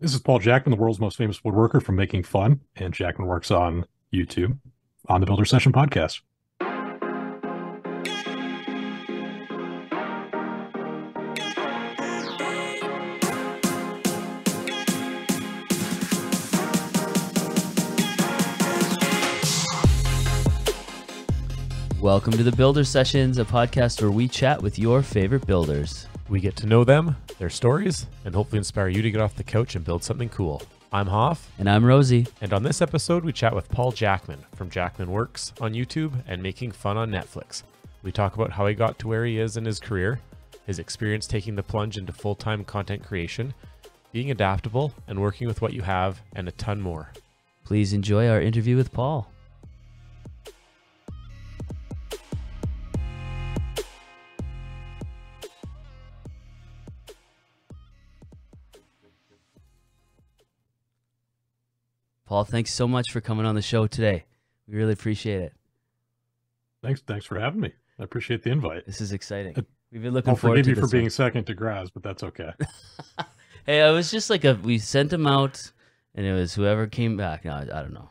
This is Paul Jackman, the world's most famous woodworker from Making Fun, and Jackman Works on YouTube on the Builder Session podcast. Welcome to the Builder Sessions, a podcast where we chat with your favorite builders. We get to know them, their stories, and hopefully inspire you to get off the couch and build something cool. I'm Hoff. And I'm Rosie. And on this episode, we chat with Paul Jackman from Jackman Works on YouTube and Making Fun on Netflix. We talk about how he got to where he is in his career, his experience taking the plunge into full-time content creation, being adaptable, and working with what you have, and a ton more. Please enjoy our interview with Paul. Paul, thanks so much for coming on the show today. We really appreciate it. Thanks for having me. I appreciate the invite. This is exciting. We've been looking I'll forward to forgive you this for being one. second to Graz, but that's okay. Hey, I was just like we sent him out, and it was whoever came back. No, I don't know.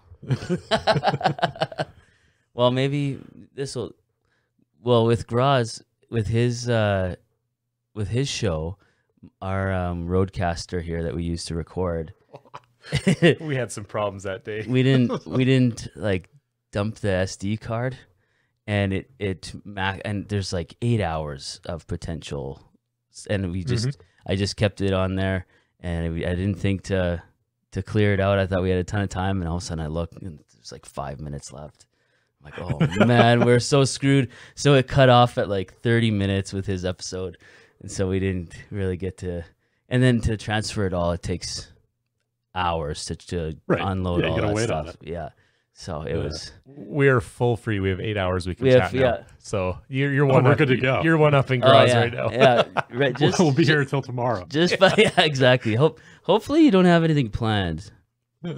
Well, maybe this will. Well, with Graz, with his show, our roadcaster here that we used to record. We had some problems that day. we didn't like dump the SD card, and and there's like 8 hours of potential, and I just kept it on there, and I didn't think to clear it out. I thought we had a ton of time, and all of a sudden I look and there's like 5 minutes left. I'm like, oh man, we're so screwed. So it cut off at like 30 minutes with his episode, and so we didn't really get to. And then to transfer it all, it takes hours to unload all that stuff. Yeah. So it was. We're full free. We have 8 hours we can chat now. Yeah. So you're one we're up. good to go. You're one up in Graz yeah, right now. Yeah. Right. We'll be here until tomorrow. Yeah, exactly. Hopefully you don't have anything planned. I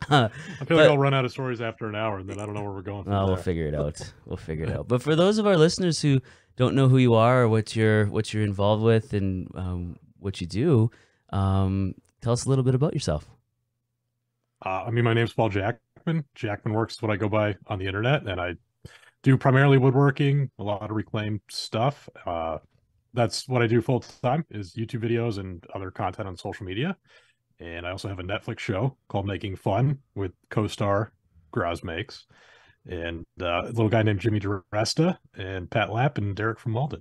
feel like I'll run out of stories after an hour, and then I don't know where we're going. Well, we'll figure it out. But for those of our listeners who don't know who you are or what you're involved with and what you do, tell us a little bit about yourself. My name's Paul Jackman. Jackman Works is what I go by on the internet, and I do primarily woodworking, a lot of reclaimed stuff. That's what I do full time is YouTube videos and other content on social media. And I also have a Netflix show called Making Fun with co-star Graz Makes, and a little guy named Jimmy DeResta and Pat Lapp and Derek from Malden.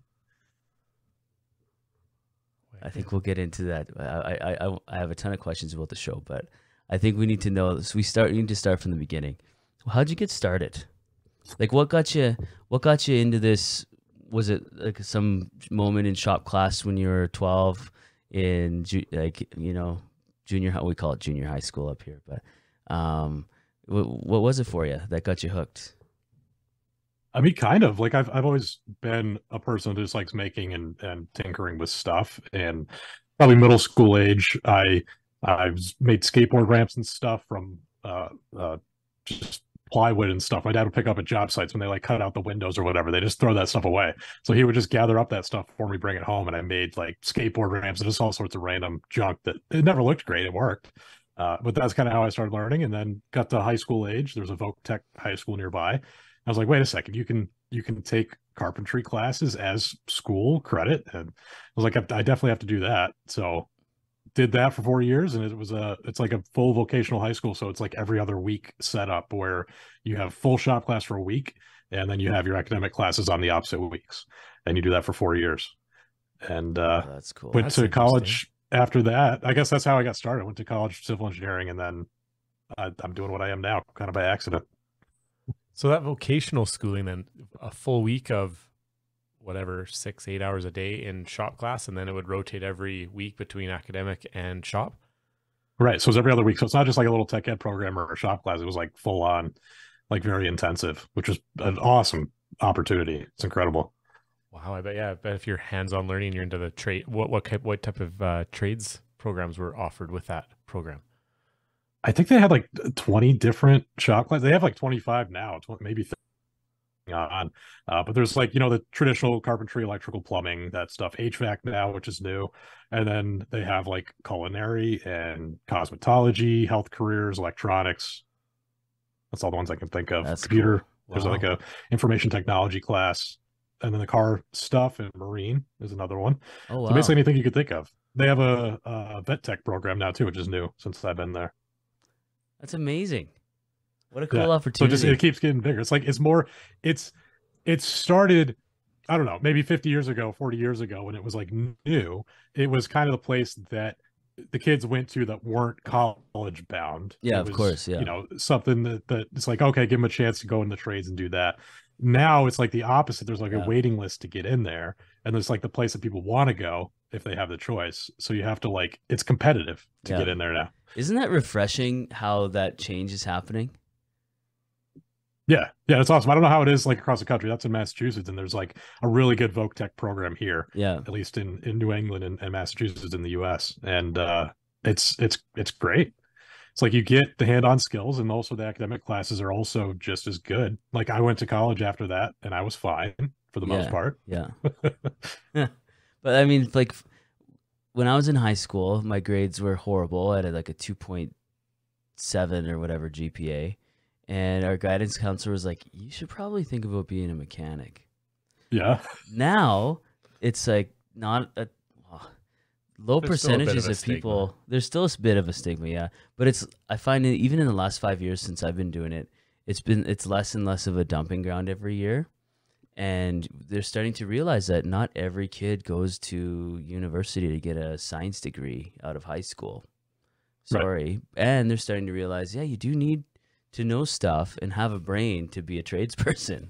I think we'll get into that. I have a ton of questions about the show, but I think we need to know this. We need to start from the beginning. How'd you get started? Like, what got you into this? Was it like some moment in shop class when you were 12 in junior high? We call it junior high school up here, but what was it for you that got you hooked? I mean, kind of like I've always been a person who just likes making and tinkering with stuff. And probably middle school age, I've made skateboard ramps and stuff from just plywood and stuff. My dad would pick up at job sites when they like cut out the windows or whatever. They just throw that stuff away. So he would just gather up that stuff for me, bring it home, and I made like skateboard ramps and just all sorts of random junk that it never looked great. It worked. But that's kind of how I started learning. And then got to high school age. There was a Voc Tech high school nearby. I was like, wait a second, you can take carpentry classes as school credit. And I was like, I definitely have to do that. So did that for 4 years, and it's like a full vocational high school. So it's like every other week setup where you have full shop class for a week, and then you have your academic classes on the opposite weeks, and you do that for 4 years. And that's cool. Went to college after that. I guess that's how I got started. I went to college for civil engineering, and then I'm doing what I am now, kind of by accident. So that vocational schooling, then a full week of whatever, 6-8 hours a day in shop class, and then it would rotate every week between academic and shop. Right. So it's every other week. So it's not just like a little tech ed program or a shop class. It was like full on, like very intensive, which was an awesome opportunity. It's incredible. Wow. I bet if you're hands-on learning, you're into the trade. What type of trades programs were offered with that program? I think they had like 20 different shop classes. They have like 25 now, maybe on. But there's like, the traditional carpentry, electrical, plumbing, that stuff, HVAC now, which is new. And then they have like culinary and cosmetology, health careers, electronics. That's all the ones I can think of. That's Computer. cool. There's Wow. like a information technology class. And then the car stuff and marine is another one. Oh So basically wow, anything you could think of. They have a vet tech program now too, which is new since I've been there. that's amazing. What a Yeah. cool So just opportunity. it keeps getting bigger. It's like it's it started, I don't know, maybe 50 years ago, 40 years ago when it was like new. It was kind of the place that the kids went to that weren't college bound. Yeah, It of was, course. Yeah, something that it's like, okay, give them a chance to go in the trades and do that. Now it's like the opposite. There's like a yeah, waiting list to get in there, and there's like the place that people want to go if they have the choice. So you have to like, it's competitive to yeah. get in there now. Isn't that refreshing how that change is happening? Yeah, yeah, that's awesome. I don't know how it is like across the country. That's in Massachusetts, and there's like a really good Voc Tech program here, Yeah, at least in New England and Massachusetts in the U.S. And it's great. It's like you get the hand-on skills, and also the academic classes are also just as good. Like I went to college after that, and I was fine for the most yeah, part. yeah. But I mean, like when I was in high school, my grades were horrible. I had like a 2.7 or whatever GPA. And our guidance counselor was like, you should probably think about being a mechanic. Yeah, Now, it's like not a well, low There's still a bit percentages of a of stigma. people. There's still a bit of a stigma, yeah. But I find it even in the last 5 years since I've been doing it, it's less and less of a dumping ground every year. And they're starting to realize that not every kid goes to university to get a science degree out of high school. right. Sorry. And they're starting to realize, yeah, you do need to know stuff and have a brain to be a tradesperson.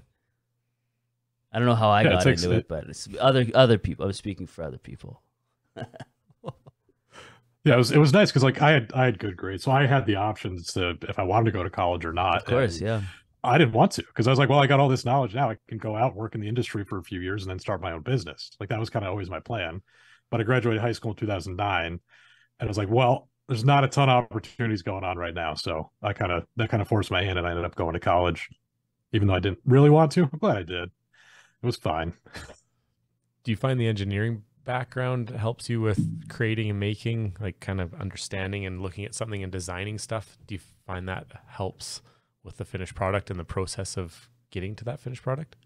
I don't know how I Yeah, got into it, but it's other people. I was speaking for other people. Yeah, it was nice because like I had good grades, so I had the options to if I wanted to go to college or Of not, course, and yeah. I didn't want to because I was like, well, I got all this knowledge now. I can go out, work in the industry for a few years, and then start my own business. Like that was kind of always my plan. But I graduated high school in 2009, and I was like, well, there's not a ton of opportunities going on right now. So that kind of forced my hand, and I ended up going to college, even though I didn't really want to. I'm glad I did. It was fine. Do you find the engineering background helps you with creating and making, like kind of understanding and looking at something and designing stuff? Do you find that helps with the finished product and the process of getting to that finished product?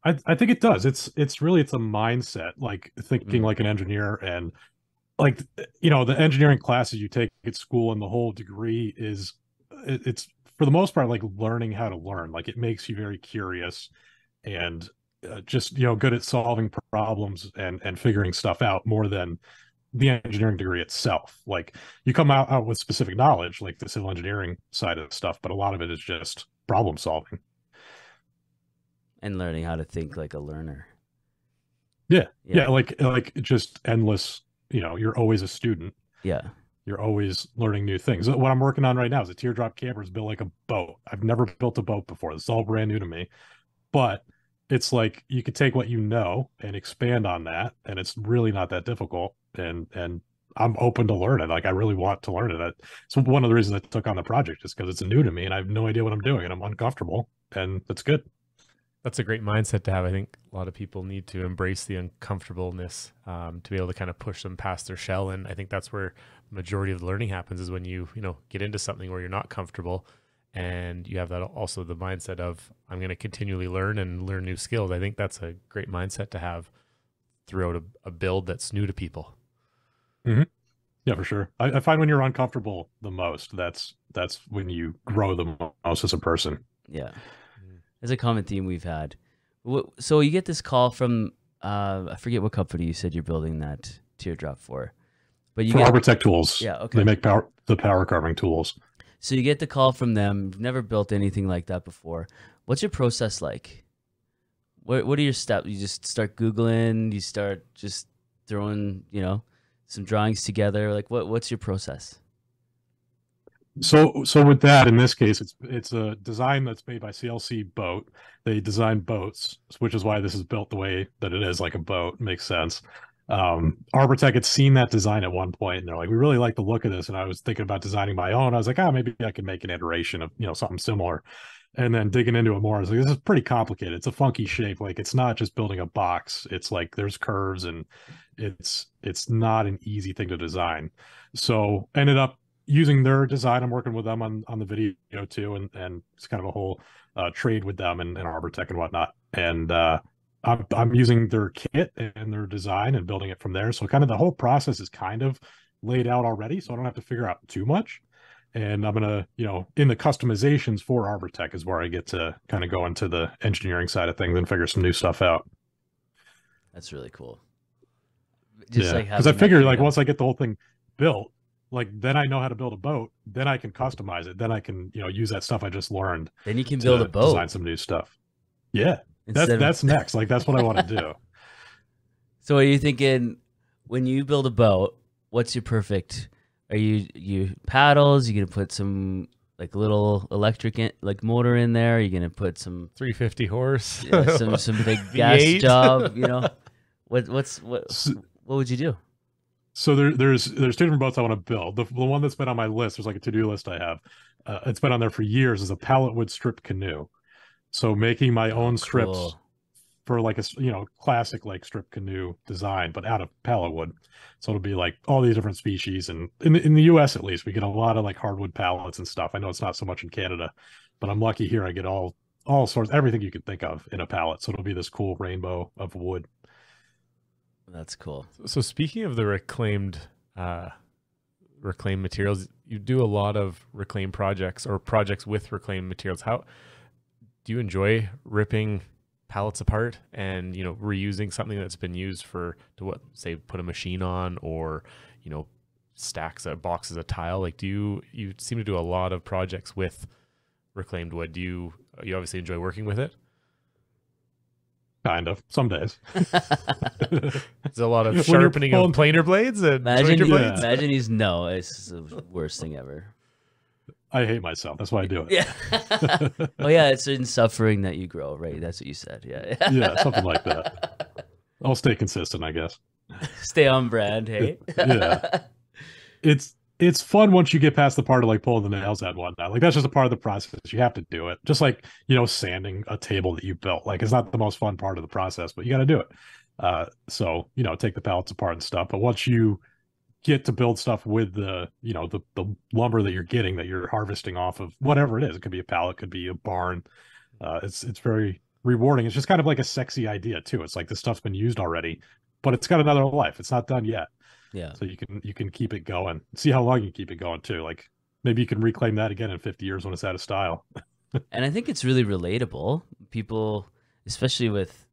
I think it does. It's really it's a mindset, like thinking Mm, like an engineer and like the engineering classes you take at school and the whole degree is it's for the most part like learning how to learn. Like it makes you very curious and just good at solving problems and figuring stuff out more than the engineering degree itself. Like you come out with specific knowledge like the civil engineering side of stuff, but a lot of it is just problem solving. and learning how to think like a learner. Yeah, Yeah, yeah, like just endless. You're always a student. yeah, You're always learning new things. What I'm working on right now is a teardrop camper is built like a boat. I've never built a boat before. This is all brand new to me. But it's like you could take what you know and expand on that, and it's really not that difficult. And I'm open to learn it. Like I really want to learn it. So one of the reasons I took on the project is because it's new to me and I have no idea what I'm doing and I'm uncomfortable, and that's good. That's a great mindset to have. I think a lot of people need to embrace the uncomfortableness to be able to kind of push them past their shell. And I think that's where the majority of the learning happens is when you get into something where you're not comfortable and you have that also the mindset of I'm going to continually learn and learn new skills. I think that's a great mindset to have throughout a build that's new to people. Hmm. Yeah, for sure. I find when you're uncomfortable the most, that's when you grow the most as a person. yeah. Mm. It's a common theme we've had. So you get this call from I forget what company you said you're building that teardrop for, but you For get Arbortech tools, yeah, they okay. make the power carving tools. So you get the call from them. You've never built anything like that before. What's your process like? What are your steps? You just start Googling. You start just throwing some drawings together. Like what's your process? So with that, in this case, it's a design that's made by CLC Boat. They design boats, which is why this is built the way that it is, like a boat. Makes sense. Arbortech had seen that design at one point, and they're like, we really like the look of this. And I was thinking about designing my own. I was like, maybe I can make an iteration of, something similar. And then digging into it more, I was like, this is pretty complicated. It's a funky shape. Like, it's not just building a box. It's like there's curves, and it's not an easy thing to design. So ended up using their design. I'm working with them on the video too, and it's kind of a whole trade with them and Arbortech and whatnot. And I'm using their kit and their design and building it from there. So kind of the whole process is kind of laid out already, so I don't have to figure out too much. And I'm gonna, in the customizations for Arbortech is where I get to kind of go into the engineering side of things and figure some new stuff out. That's really cool. Just because I figure like once I get the whole thing built, like then I know how to build a boat, then I can customize it, then I can use that stuff I just learned. Then you can build a boat, design some new stuff. Yeah. That's next. Like that's what I want to do. So are you thinking when you build a boat, what's your perfect? Are you paddles? You gonna put some like little electric like motor in there? Are you gonna put some 350 horse? Some big gas job? What would you do? So there's two different boats I want to build. The one that's been on my list, there's like a to-do list I have. It's been on there for years. Is a pallet wood strip canoe. So making my own strips for like a classic like strip canoe design, but out of pallet wood. So it'll be like all these different species, and in the U.S. at least, we get a lot of like hardwood pallets and stuff. I know it's not so much in Canada, but I'm lucky here. I get all sorts, everything you could think of in a pallet. So it'll be this cool rainbow of wood. That's cool. So speaking of the reclaimed materials, you do a lot of reclaimed projects or projects with reclaimed materials. How do you enjoy ripping pallets apart and reusing something that's been used to put a machine on, or stacks of boxes of tile? Like, you seem to do a lot of projects with reclaimed wood. Do you obviously enjoy working with it? Kind of. Some days. There's a lot of sharpening of planer blades and imagine blades. Imagine it's the worst thing ever. I hate myself. That's why I do it. Yeah. Oh yeah, it's in suffering that you grow, right? That's what you said. Yeah. Yeah, something like that. I'll stay consistent, I guess. Stay on brand, hey? Yeah. It's fun once you get past the part of like pulling the nails out and whatnot. Like that's just a part of the process. You have to do it. Just like, sanding a table that you built. Like it's not the most fun part of the process, but you got to do it. So, take the pallets apart and stuff. But once you get to build stuff with the lumber that you're getting, that you're harvesting off of, whatever it is, it could be a pallet, could be a barn. It's very rewarding. It's just kind of like a sexy idea too. It's like this stuff's been used already, but it's got another life. It's not done yet. Yeah. So you can keep it going. See how long you keep it going too. Like maybe you can reclaim that again in 50 years when it's out of style. And I think it's really relatable. People, especially with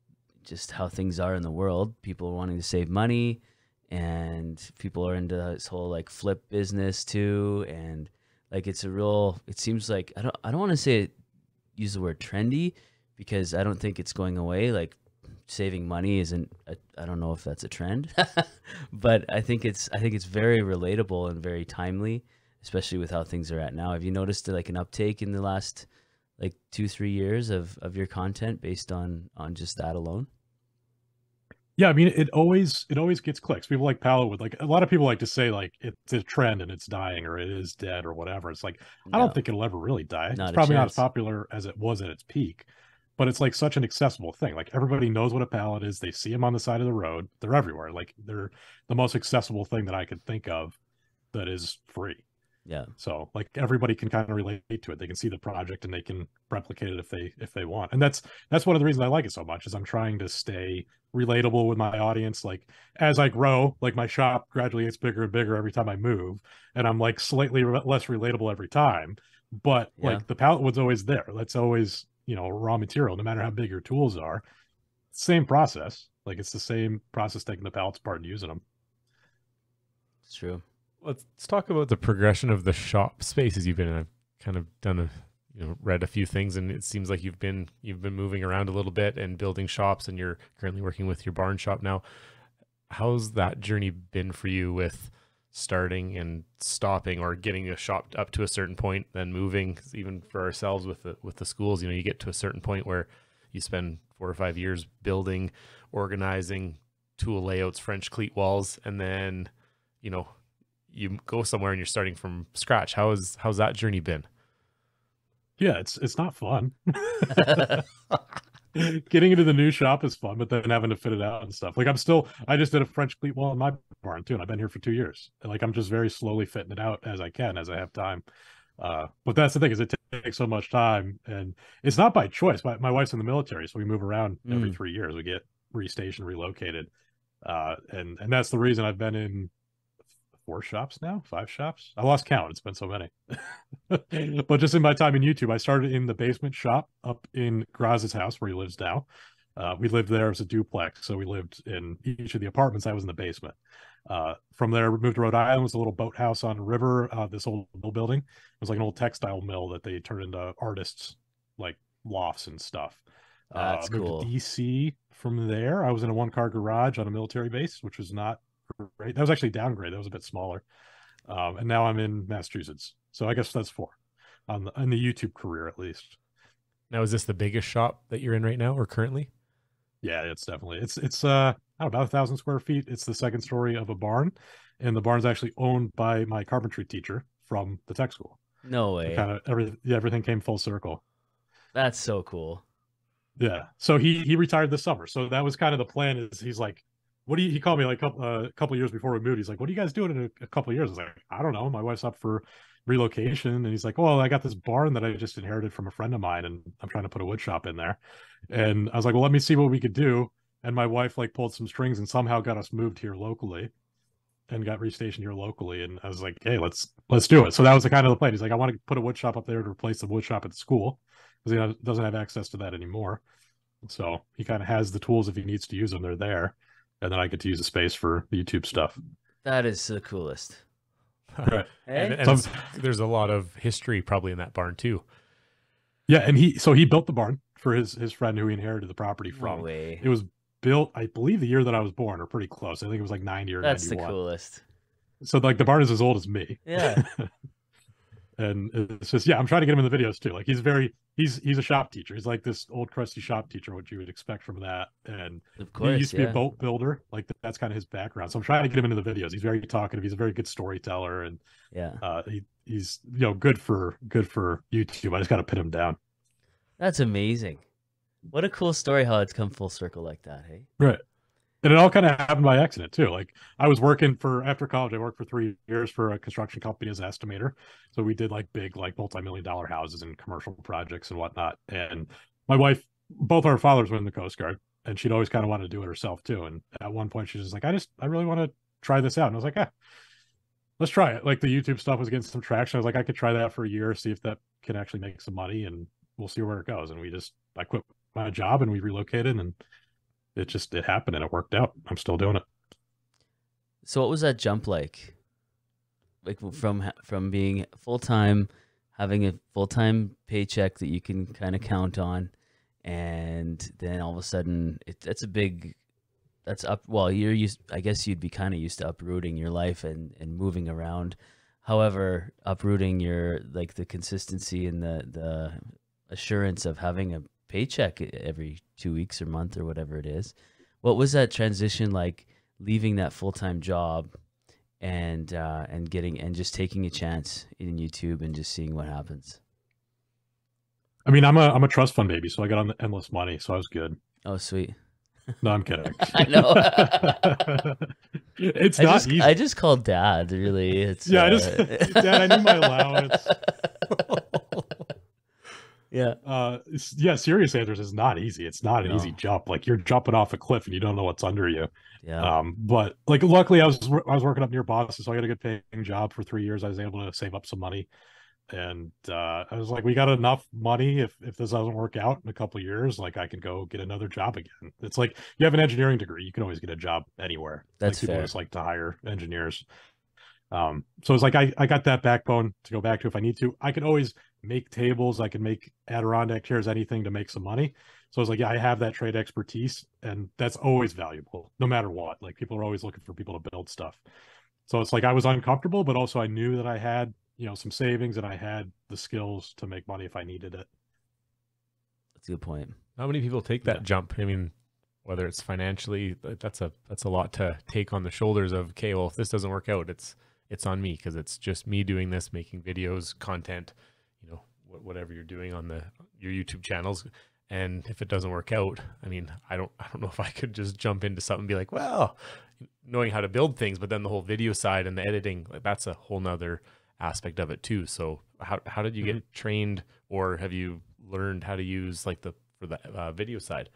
just how things are in the world, people wanting to save money, and people are into this whole like flip business too. And like it seems like I don't want to use the word trendy, because I don't think it's going away. Like saving money isn't I don't know if that's a trend, but I think it's very relatable and very timely, especially with how things are at now. Have you noticed like an uptake in the last like 2-3 years of your content based on just that alone? Yeah, I mean it always gets clicks. People like pallet wood. Like a lot of people like to say like it's a trend and it's dying or it is dead or whatever. It's like I don't think it'll ever really die. It's probably not as popular as it was at its peak. But it's like such an accessible thing. Like everybody knows what a pallet is. They see them on the side of the road. They're everywhere. Like they're the most accessible thing that I could think of that is free. Yeah. So like everybody can kind of relate to it. They can see the project and they can replicate it if they want. And that's one of the reasons I like it so much, is I'm trying to stay relatable with my audience. Like as I grow, like my shop gradually gets bigger and bigger every time I move, and I'm like slightly less relatable every time. But like the pallet wood's always there. That's always raw material, no matter how big your tools are. Same process. Like it's the same process taking the pallets apart and using them. It's true. Let's talk about the progression of the shop spaces you've been in. I've kind of done read a few things, and it seems like you've been moving around a little bit and building shops, and you're currently working with your barn shop now. How's that journey been for you with starting and stopping, or getting a shop up to a certain point, then moving? 'Cause even for ourselves with the schools, you get to a certain point where you spend 4 or 5 years building, organizing, tool layouts, French cleat walls, and then, you know, you go somewhere and you're starting from scratch. How's that journey been? Yeah, it's not fun. Getting into the new shop is fun, but then having to fit it out and stuff. Like I just did a French cleat wall in my barn too, and I've been here for 2 years. And like I'm just very slowly fitting it out as I can, as I have time. But that's the thing, is it takes so much time, and it's not by choice. My wife's in the military, so we move around every 3 years. We get restationed, relocated. And that's the reason I've been in 4 shops now, 5 shops. I lost count. It's been so many. But just in my time in YouTube, I started in the basement shop up in Graz's house where he lives now. We lived there as a duplex, so we lived in each of the apartments. I was in the basement. From there, we moved to Rhode Island. It was a little boathouse on the river. This old mill building. It was like an old textile mill that they turned into artists, like lofts and stuff. That's moved cool. to DC from there. I was in a 1-car garage on a military base, which was not great. That was actually downgrade. That was a bit smaller. And now I'm in Massachusetts. So I guess that's 4 on the YouTube career, at least. Now, is this the biggest shop that you're in right now or currently? Yeah, it's definitely, it's I don't know, about 1,000 square feet. It's the second story of a barn, and the barn's actually owned by my carpentry teacher from the tech school. No way. Kind of everything came full circle. That's so cool. Yeah. So he retired this summer. So that was kind of the plan. Is he's like, he called me like a couple years before we moved. He's like, what are you guys doing in a couple of years? I was like, I don't know. My wife's up for relocation. And he's like, well, I got this barn that I just inherited from a friend of mine, and I'm trying to put a wood shop in there. And I was like, well, let me see what we could do. And my wife like pulled some strings and somehow got us moved here locally and got restationed here locally. And I was like, hey, let's do it. So that was the kind of the plan. He's like, I want to put a wood shop up there to replace the wood shop at the school, because he doesn't have access to that anymore. So he kind of has the tools if he needs to use them. They're there. And then I get to use the space for the YouTube stuff. That is the coolest. Right. Hey? And there's a lot of history probably in that barn too. Yeah, and he built the barn for his friend who he inherited the property from. No way. It was built, I believe, the year that I was born, or pretty close. I think it was like 90 or 91. That's the coolest. So like the barn is as old as me. Yeah. And it's just, yeah, I'm trying to get him in the videos too. Like he's a shop teacher. He's like this old crusty shop teacher, what you would expect from that. And Of course, he used to be a boat builder. Like that's kind of his background. So I'm trying to get him into the videos. He's very talkative. He's a very good storyteller, and yeah, he's good for YouTube. I just got to pin him down. That's amazing. What a cool story how it's come full circle like that, hey? Right. And it all kind of happened by accident too. Like I was working after college, I worked for 3 years for a construction company as an estimator. So we did like big, like multi-million-dollar houses and commercial projects and whatnot. And my wife, both our fathers were in the Coast Guard, and she'd always kind of wanted to do it herself too. And at one point she was just like, I really want to try this out. And I was like, yeah, let's try it. Like the YouTube stuff was getting some traction. I was like, I could try that for a year, see if that can actually make some money, and we'll see where it goes. And I quit my job and we relocated, and it happened and it worked out. I'm still doing it. So what was that jump like? Like from being full-time, having a full-time paycheck that you can kind of count on, and then all of a sudden I guess you'd be kind of used to uprooting your life and moving around. However, uprooting your, like, the consistency and the assurance of having a paycheck every 2 weeks or month or whatever it is. What was that transition like, leaving that full-time job and just taking a chance in YouTube and just seeing what happens? I mean, I'm a trust fund baby, so I got on the endless money, so I was good. Oh, sweet. No, I'm kidding. I know. It's not easy. I just called Dad, really. It's Dad, I need my allowance. Yeah. Yeah, serious answers is not easy. It's not an easy jump. Like you're jumping off a cliff and you don't know what's under you. Yeah. But like luckily I was working up near Boston, so I got a good paying job for 3 years. I was able to save up some money. And I was like, we got enough money if this doesn't work out in a couple of years, like I can go get another job again. It's like you have an engineering degree, you can always get a job anywhere. That's like, people fair. just like to hire engineers. So it's like I got that backbone to go back to if I need to. I can always make tables, I can make Adirondack chairs, anything to make some money. So it's like, yeah, I have that trade expertise, and that's always valuable, no matter what. Like people are always looking for people to build stuff. So it's like I was uncomfortable, but also I knew that I had, some savings, and I had the skills to make money if I needed it. That's a good point. How many people take that jump? I mean, whether it's financially, that's a lot to take on the shoulders of, okay, well, if this doesn't work out, it's on me, because it's just me doing this, making videos, content, you know, whatever you're doing on your YouTube channels. And if it doesn't work out, I mean, I don't know if I could just jump into something and be like, well, knowing how to build things, but then the whole video side and the editing, like, that's a whole nother aspect of it too. So how did you get trained, or have you learned how to use like the video side?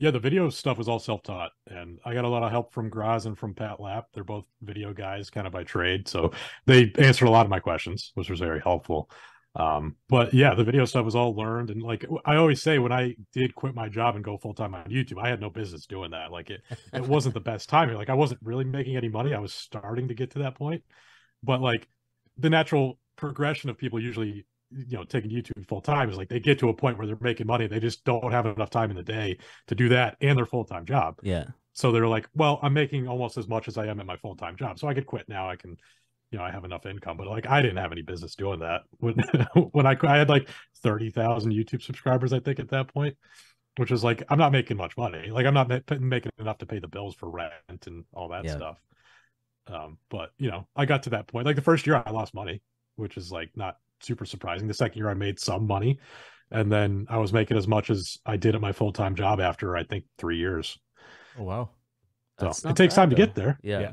Yeah, the video stuff was all self-taught, and I got a lot of help from Graz and from Pat Lapp. They're both video guys kind of by trade, so they answered a lot of my questions, which was very helpful. But yeah, the video stuff was all learned. And like I always say, when I did quit my job and go full-time on YouTube, I had no business doing that. Like it wasn't the best timing. Like I wasn't really making any money. I was starting to get to that point. But like the natural progression of people usually, you know, taking YouTube full-time is like they get to a point where they're making money. They just don't have enough time in the day to do that and their full-time job. Yeah. So they're like, well, I'm making almost as much as I am at my full-time job, so I could quit now. I can, you know, I have enough income. But like I didn't have any business doing that when I had like 30,000 YouTube subscribers, I think, at that point, which is like, I'm not making much money. Like I'm not making enough to pay the bills for rent and all that stuff. But you know, I got to that point. Like the first year I lost money, which is like not super surprising. The second year I made some money, and then I was making as much as I did at my full-time job after, I think, 3 years. Oh, wow. So it takes time to get there. Yeah.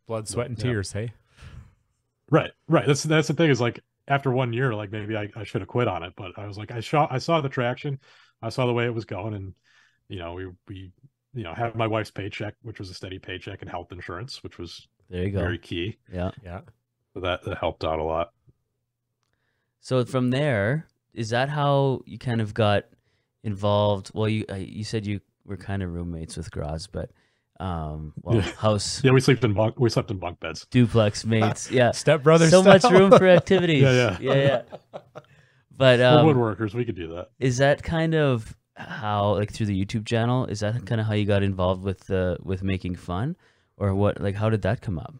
Blood, sweat, and tears, hey? Right. That's the thing, is like after 1 year, like maybe I should have quit on it, but I was like, I saw the traction, I saw the way it was going, and you know, we you know, had my wife's paycheck, which was a steady paycheck, and health insurance, which was There you go. very key. Yeah. So that helped out a lot. So from there, is that how you kind of got involved? Well, you said you were kind of roommates with Graz, but house. Yeah, we slept in bunk beds. Duplex mates. Yeah. Stepbrother So style. much room for activities. Yeah. But we're woodworkers, we could do that. Is that kind of how, like through the YouTube channel, is that kind of how you got involved with making fun, or what? Like, how did that come up?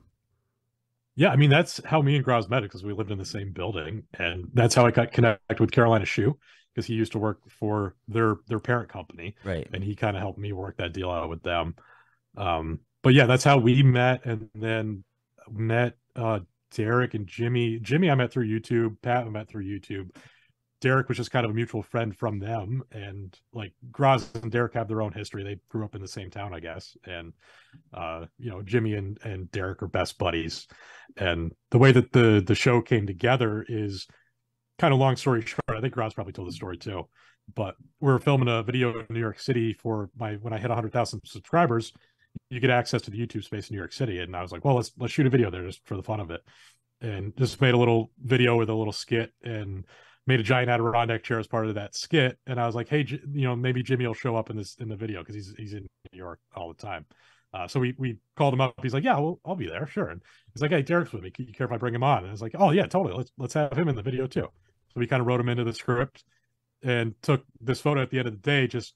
Yeah, I mean, that's how me and Graz met, because we lived in the same building, and that's how I got connected with Carolina Shoe, because he used to work for their parent company, Right? And he kind of helped me work that deal out with them. But yeah, that's how we met, and then met Derek and Jimmy. Jimmy I met through YouTube. Pat I met through YouTube. Derek was just kind of a mutual friend from them, and like Graz and Derek have their own history. They grew up in the same town, I guess. And you know, Jimmy and Derek are best buddies. And the way that the show came together is kind of, long story short, I think Graz probably told the story too, but we were filming a video in New York City for when I hit 100,000 subscribers. You get access to the YouTube space in New York City, and I was like, well, let's shoot a video there just for the fun of it, and just made a little video with a little skit, and made a giant Adirondack chair as part of that skit. And I was like, hey, you know, maybe Jimmy will show up in the video, because he's in New York all the time. So we called him up. He's like, yeah, well, I'll be there, sure. And he's like, hey, Derek's with me. Can you care if I bring him on? And I was like, oh yeah, totally. Let's have him in the video too. So we kind of wrote him into the script and took this photo at the end of the day. Just,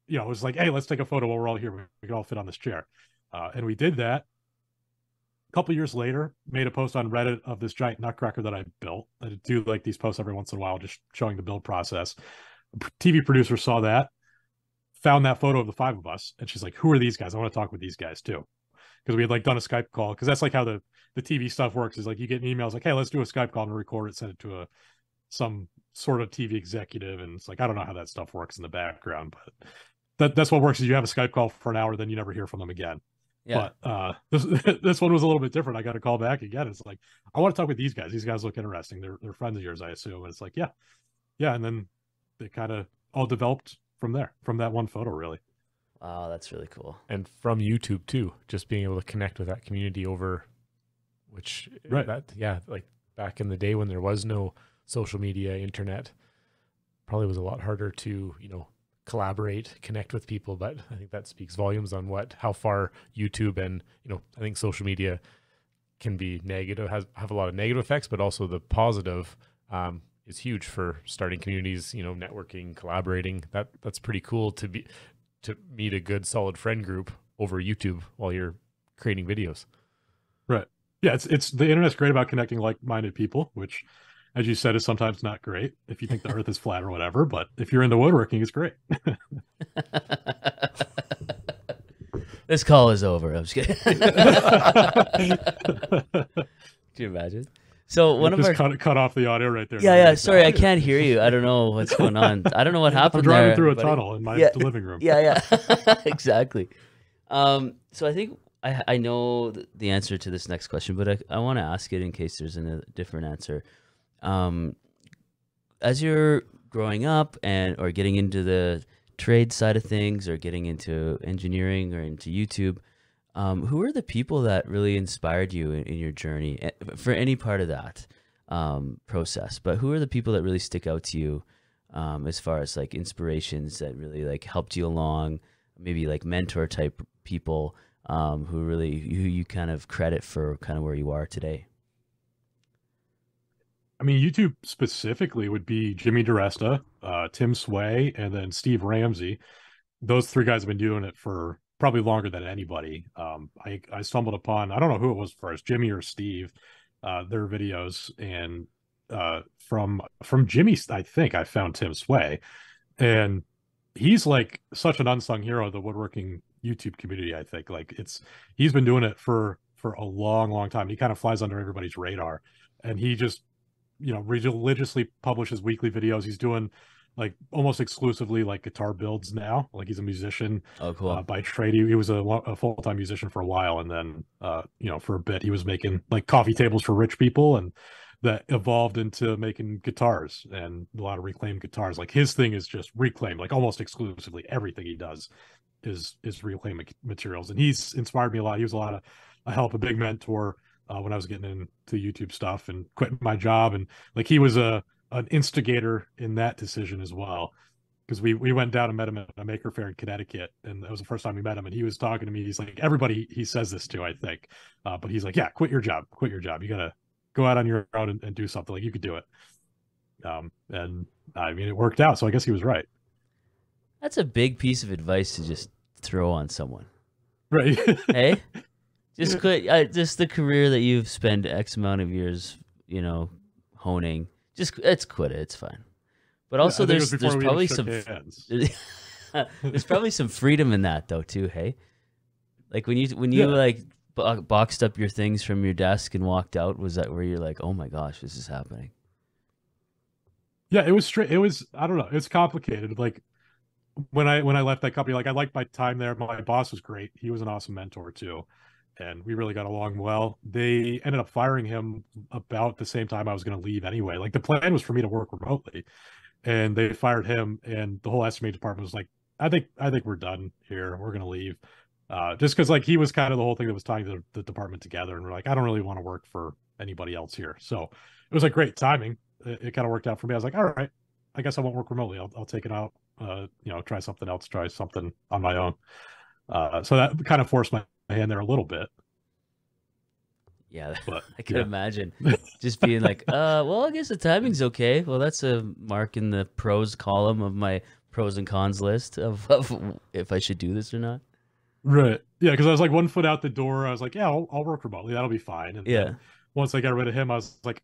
you know, it was like, hey, let's take a photo while we're all here. We can all fit on this chair. And we did that. A couple years later, made a post on Reddit of this giant nutcracker that I built. I do like these posts every once in a while, just showing the build process. A TV producer saw that, found that photo of the 5 of us, and she's like, who are these guys? I want to talk with these guys too. Because we had like done a Skype call, because that's like how the TV stuff works, is like you get emails like, hey, let's do a Skype call and record it, send it to some sort of TV executive. And it's like, I don't know how that stuff works in the background, but that's what works, is you have a Skype call for an hour, then you never hear from them again. Yeah. But this one was a little bit different. I got a call back again. It's like, I want to talk with these guys. These guys look interesting. They're friends of yours, I assume. And it's like, yeah. And then they kind of all developed from there, from that one photo, really. Wow, that's really cool. And from YouTube too, just being able to connect with that community over, which right. Like back in the day when there was no social media, internet, probably was a lot harder to, you know, collaborate, connect with people. But I think that speaks volumes on how far YouTube and, you know, I think social media can be negative, have a lot of negative effects, but also the positive is huge for starting communities, you know, networking, collaborating. That's pretty cool to meet a good solid friend group over YouTube while you're creating videos. Right. Yeah. It's the internet's great about connecting like-minded people, which as you said, is sometimes not great if you think the earth is flat or whatever. But if you're into woodworking, it's great. This call is over. I'm just kidding. Can you imagine? So one of just our cut off the audio right there. yeah. Sorry, I can't hear you. I don't know what's going on. I don't know what happened. I'm driving there, through a everybody. tunnel in my living room. Yeah, exactly. So I think I know the answer to this next question, but I want to ask it in case there's a different answer. As you're growing up or getting into the trade side of things, or getting into engineering or into YouTube, who are the people that really inspired you in your journey for any part of that process? But who are the people that really stick out to you as far as like inspirations that really like helped you along, maybe like mentor type people who you kind of credit for kind of where you are today? I mean, YouTube specifically would be Jimmy DiResta, Tim Sway, and then Steve Ramsey. Those three guys have been doing it for probably longer than anybody. I stumbled upon, I don't know who it was first, Jimmy or Steve, their videos, and from Jimmy, I think I found Tim Sway, and he's like such an unsung hero of the woodworking YouTube community. I think like he's been doing it for a long time. He kind of flies under everybody's radar, and he just religiously publishes weekly videos. He's doing like almost exclusively like guitar builds now. Like he's a musician. Oh, cool. By trade. He was a full-time musician for a while, and then for a bit he was making like coffee tables for rich people, and that evolved into making guitars and a lot of reclaimed guitars. Like his thing is just reclaimed, like almost exclusively everything he does is reclaimed materials, and he's inspired me a lot. He was a help, a big mentor when I was getting into YouTube stuff and quitting my job, and like he was an instigator in that decision as well, because we went down and met him at a maker fair in Connecticut, and that was the first time we met him, and he was talking to me. He's like, everybody he says this to, I think, but he's like, yeah, quit your job, you gotta go out on your own and do something. Like you could do it. And I mean, it worked out, so I guess he was right. That's a big piece of advice to just throw on someone, right? Hey, just quit. Just the career that you've spent X amount of years, honing. Let's quit it. It's fine. But also, there's probably some there's probably some freedom in that though too. Hey, like when you like boxed up your things from your desk and walked out, was that where you're like, oh my gosh, this is happening? Yeah, it was straight. It was, I don't know. It's complicated. Like when I left that company, like I liked my time there. My boss was great. He was an awesome mentor too, and we really got along well. They ended up firing him about the same time I was going to leave anyway. Like the plan was for me to work remotely, and they fired him. And the whole estimate department was like, I think we're done here. We're going to leave, just because like he was kind of the whole thing that was tying the department together. And we're like, I don't really want to work for anybody else here. So it was like great timing. It kind of worked out for me. I was like, all right, I guess I won't work remotely. I'll take it out. Try something else, try something on my own. So that kind of forced my hand there a little bit. Yeah, but, I can imagine just being like, well, I guess the timing's okay. Well, that's a mark in the pros column of my pros and cons list of if I should do this or not. Right. Yeah, because I was like 1 foot out the door. I was like, yeah, I'll work remotely. That'll be fine. And then once I got rid of him, I was like,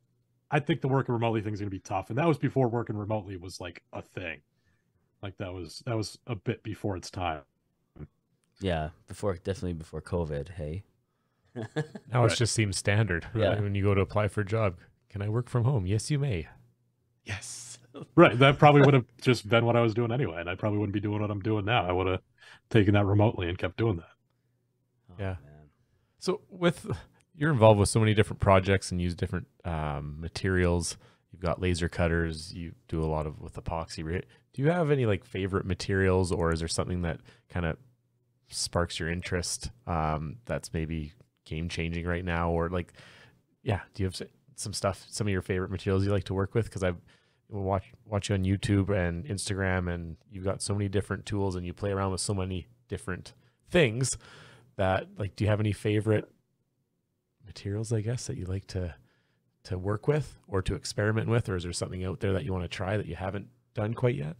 I think the working remotely thing is going to be tough. And that was before working remotely was like a thing. Like that was a bit before its time. Yeah, definitely before COVID. Hey. Now it just seems standard. Right? Yeah. When you go to apply for a job, can I work from home? Yes, you may. Yes. Right. That probably would have just been what I was doing anyway, and I probably wouldn't be doing what I'm doing now. I would have taken that remotely and kept doing that. Oh, yeah. Man. So you're involved with so many different projects and use different materials. You've got laser cutters. You do a lot with epoxy. Do you have any like favorite materials, or is there something that kind of sparks your interest that's maybe game changing right now? Or like, do you have some of your favorite materials you like to work with? Because I've watch you on YouTube and Instagram, and you've got so many different tools and you play around with so many different things that, like, do you have any favorite materials, I guess, that you like to work with or to experiment with? Or is there something out there that you want to try that you haven't done quite yet?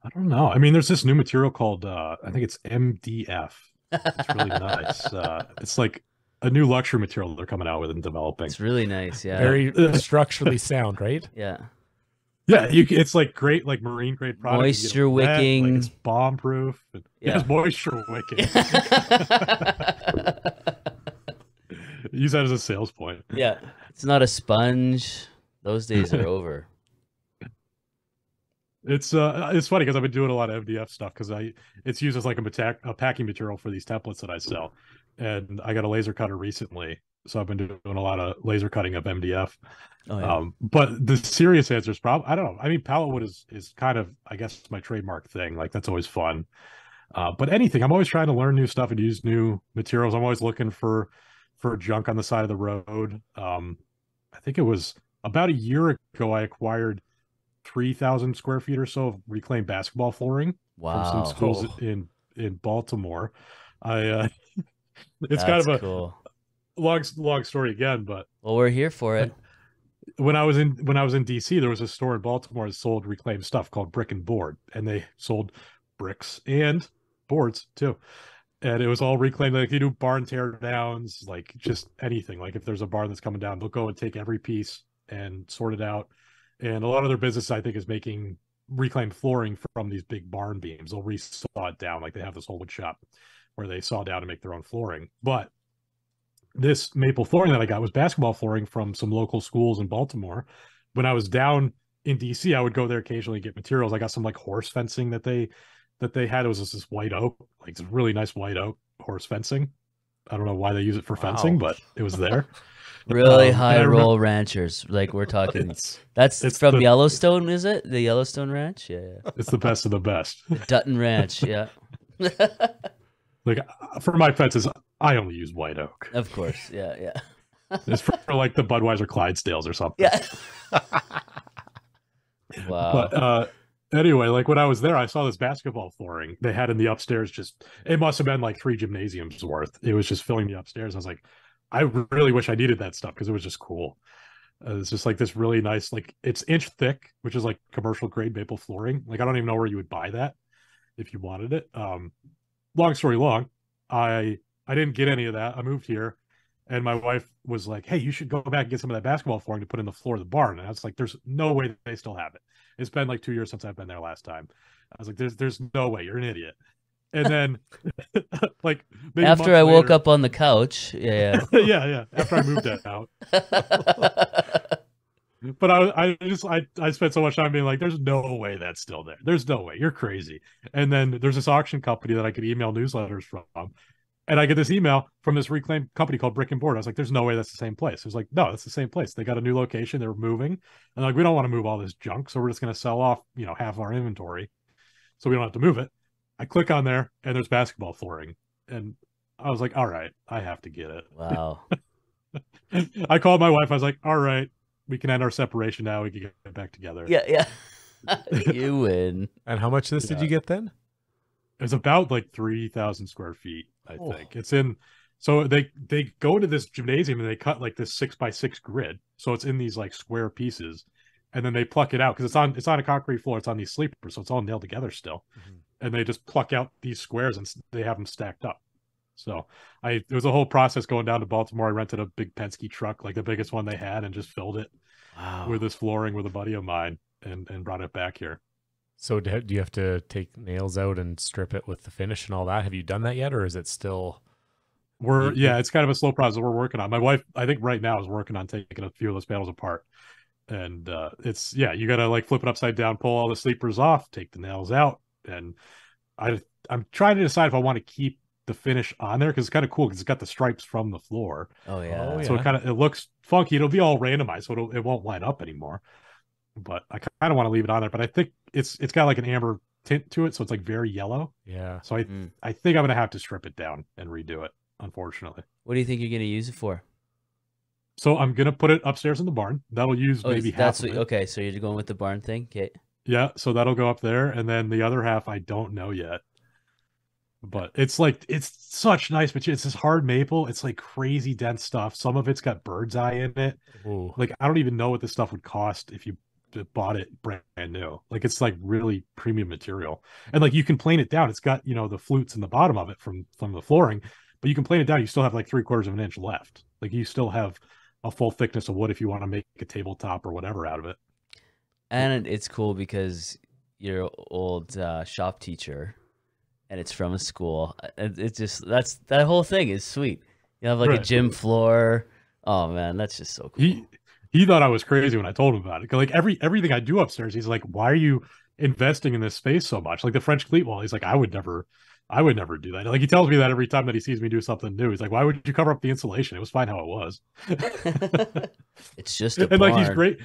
I don't know. I mean, there's this new material called, I think it's MDF. It's really nice. It's like a new luxury material they're coming out with and developing. It's really nice. Yeah. Very structurally sound, right? Yeah. Yeah, it's like great, like marine grade product. Moisture wicking. Like it's bomb proof. Yeah. It's moisture wicking. Use that as a sales point. Yeah. It's not a sponge. Those days are over. It's funny because I've been doing a lot of MDF stuff because it's used as like a packing material for these templates that I sell, and I got a laser cutter recently, so I've been doing a lot of laser cutting of MDF. Oh, yeah. But the serious answer is probably I don't know. I mean, pallet wood is kind of, I guess, my trademark thing. Like that's always fun. But anything, I'm always trying to learn new stuff and use new materials. I'm always looking for junk on the side of the road. I think it was about a year ago I acquired 3,000 square feet or so of reclaimed basketball flooring from some schools in Baltimore. It's That's kind of a cool. long story again, but Well, we're here for it. when I was in DC, there was a store in Baltimore that sold reclaimed stuff called Brick and Board, and they sold bricks and boards too. And it was all reclaimed. Like they do barn tear downs, like just anything. Like if there's a barn that's coming down, they'll go and take every piece and sort it out. And a lot of their business, I think, is making reclaimed flooring from these big barn beams. They'll resaw it down. Like they have this whole wood shop where they saw down and make their own flooring. But this maple flooring that I got was basketball flooring from some local schools in Baltimore. When I was down in DC, I would go there occasionally and get materials. I got some like horse fencing that they had. It was just this white oak, like this really nice white oak horse fencing. I don't know why they use it for fencing, but it was there. Really high roll ranchers, like we're talking. It's from Yellowstone, is it? The Yellowstone Ranch? Yeah. It's the best of the best. The Dutton Ranch, yeah. Like for my fences, I only use white oak. Of course, yeah. It's for like the Budweiser Clydesdales or something. Yeah. Wow. But anyway, like when I was there, I saw this basketball flooring they had in the upstairs. It must have been like 3 gymnasiums worth. It was just filling the upstairs. I was like, I really wish I needed that stuff because it was just cool. It's just like this really nice, like it's inch thick, which is like commercial grade maple flooring. Like I don't even know where you would buy that if you wanted it. Long story long, I didn't get any of that. I moved here, and my wife was like, "Hey, you should go back and get some of that basketball flooring to put in the floor of the barn." And I was like, "There's no way that they still have it. It's been like 2 years since I've been there last time." I was like, "There's no way. You're an idiot." And then, like, maybe after I woke up on the couch, yeah. yeah, after I moved that out. But I spent so much time being like, there's no way that's still there. There's no way. You're crazy. And then there's this auction company that I could email newsletters from. And I get this email from this reclaimed company called Brick and Board. I was like, there's no way that's the same place. It was like, no, that's the same place. They got a new location. They're moving. And like, we don't want to move all this junk. So we're just going to sell off, half our inventory. So we don't have to move it. I click on there and there's basketball flooring. And I was like, all right, I have to get it. Wow. I called my wife. I was like, all right, we can end our separation now. We can get back together. Yeah. You win. And how much of this did you get then? It's about like 3,000 square feet, I think. It's in, so they go to this gymnasium and they cut like this 6x6 grid. So it's in these like square pieces, and then they pluck it out because it's on a concrete floor. It's on these sleepers, so it's all nailed together still. Mm-hmm. And they just pluck out these squares and they have them stacked up. So there was a whole process going down to Baltimore. I rented a big Penske truck, like the biggest one they had, and just filled it with this flooring with a buddy of mine and brought it back here. So do you have to take nails out and strip it with the finish and all that? Have you done that yet, or is it still? It's kind of a slow process we're working on. My wife, I think right now, is working on taking a few of those panels apart. And you got to like flip it upside down, pull all the sleepers off, take the nails out. And I'm trying to decide if I want to keep the finish on there because it's kind of cool because it's got the stripes from the floor. Oh yeah. So it looks funky. It'll be all randomized, so it won't line up anymore. But I kind of want to leave it on there. But I think it's got like an amber tint to it, so it's like very yellow. Yeah. So I think I'm gonna have to strip it down and redo it, unfortunately. What do you think you're gonna use it for? So I'm gonna put it upstairs in the barn. That'll use maybe half of it. Okay, so you're going with the barn thing? Okay. Yeah, so that'll go up there, and then the other half I don't know yet. But it's such nice material. It's this hard maple. It's like crazy dense stuff. Some of it's got bird's eye in it. Ooh. Like I don't even know what this stuff would cost if you bought it brand new. Like it's like really premium material. And like you can plane it down. It's got, the flutes in the bottom of it from the flooring, but you can plane it down. You still have like 3/4 of an inch left. Like you still have a full thickness of wood if you want to make a tabletop or whatever out of it. And it's cool because you're an old shop teacher, and it's from a school. It's just that whole thing is sweet. You have like a gym floor. Oh man, that's just so cool. He thought I was crazy when I told him about it. Like everything I do upstairs, he's like, "Why are you investing in this space so much?" Like the French cleat wall, he's like, I would never do that. Like he tells me that every time that he sees me do something new. He's like, "Why would you cover up the insulation? It was fine how it was." It's just a and like barn. he's great.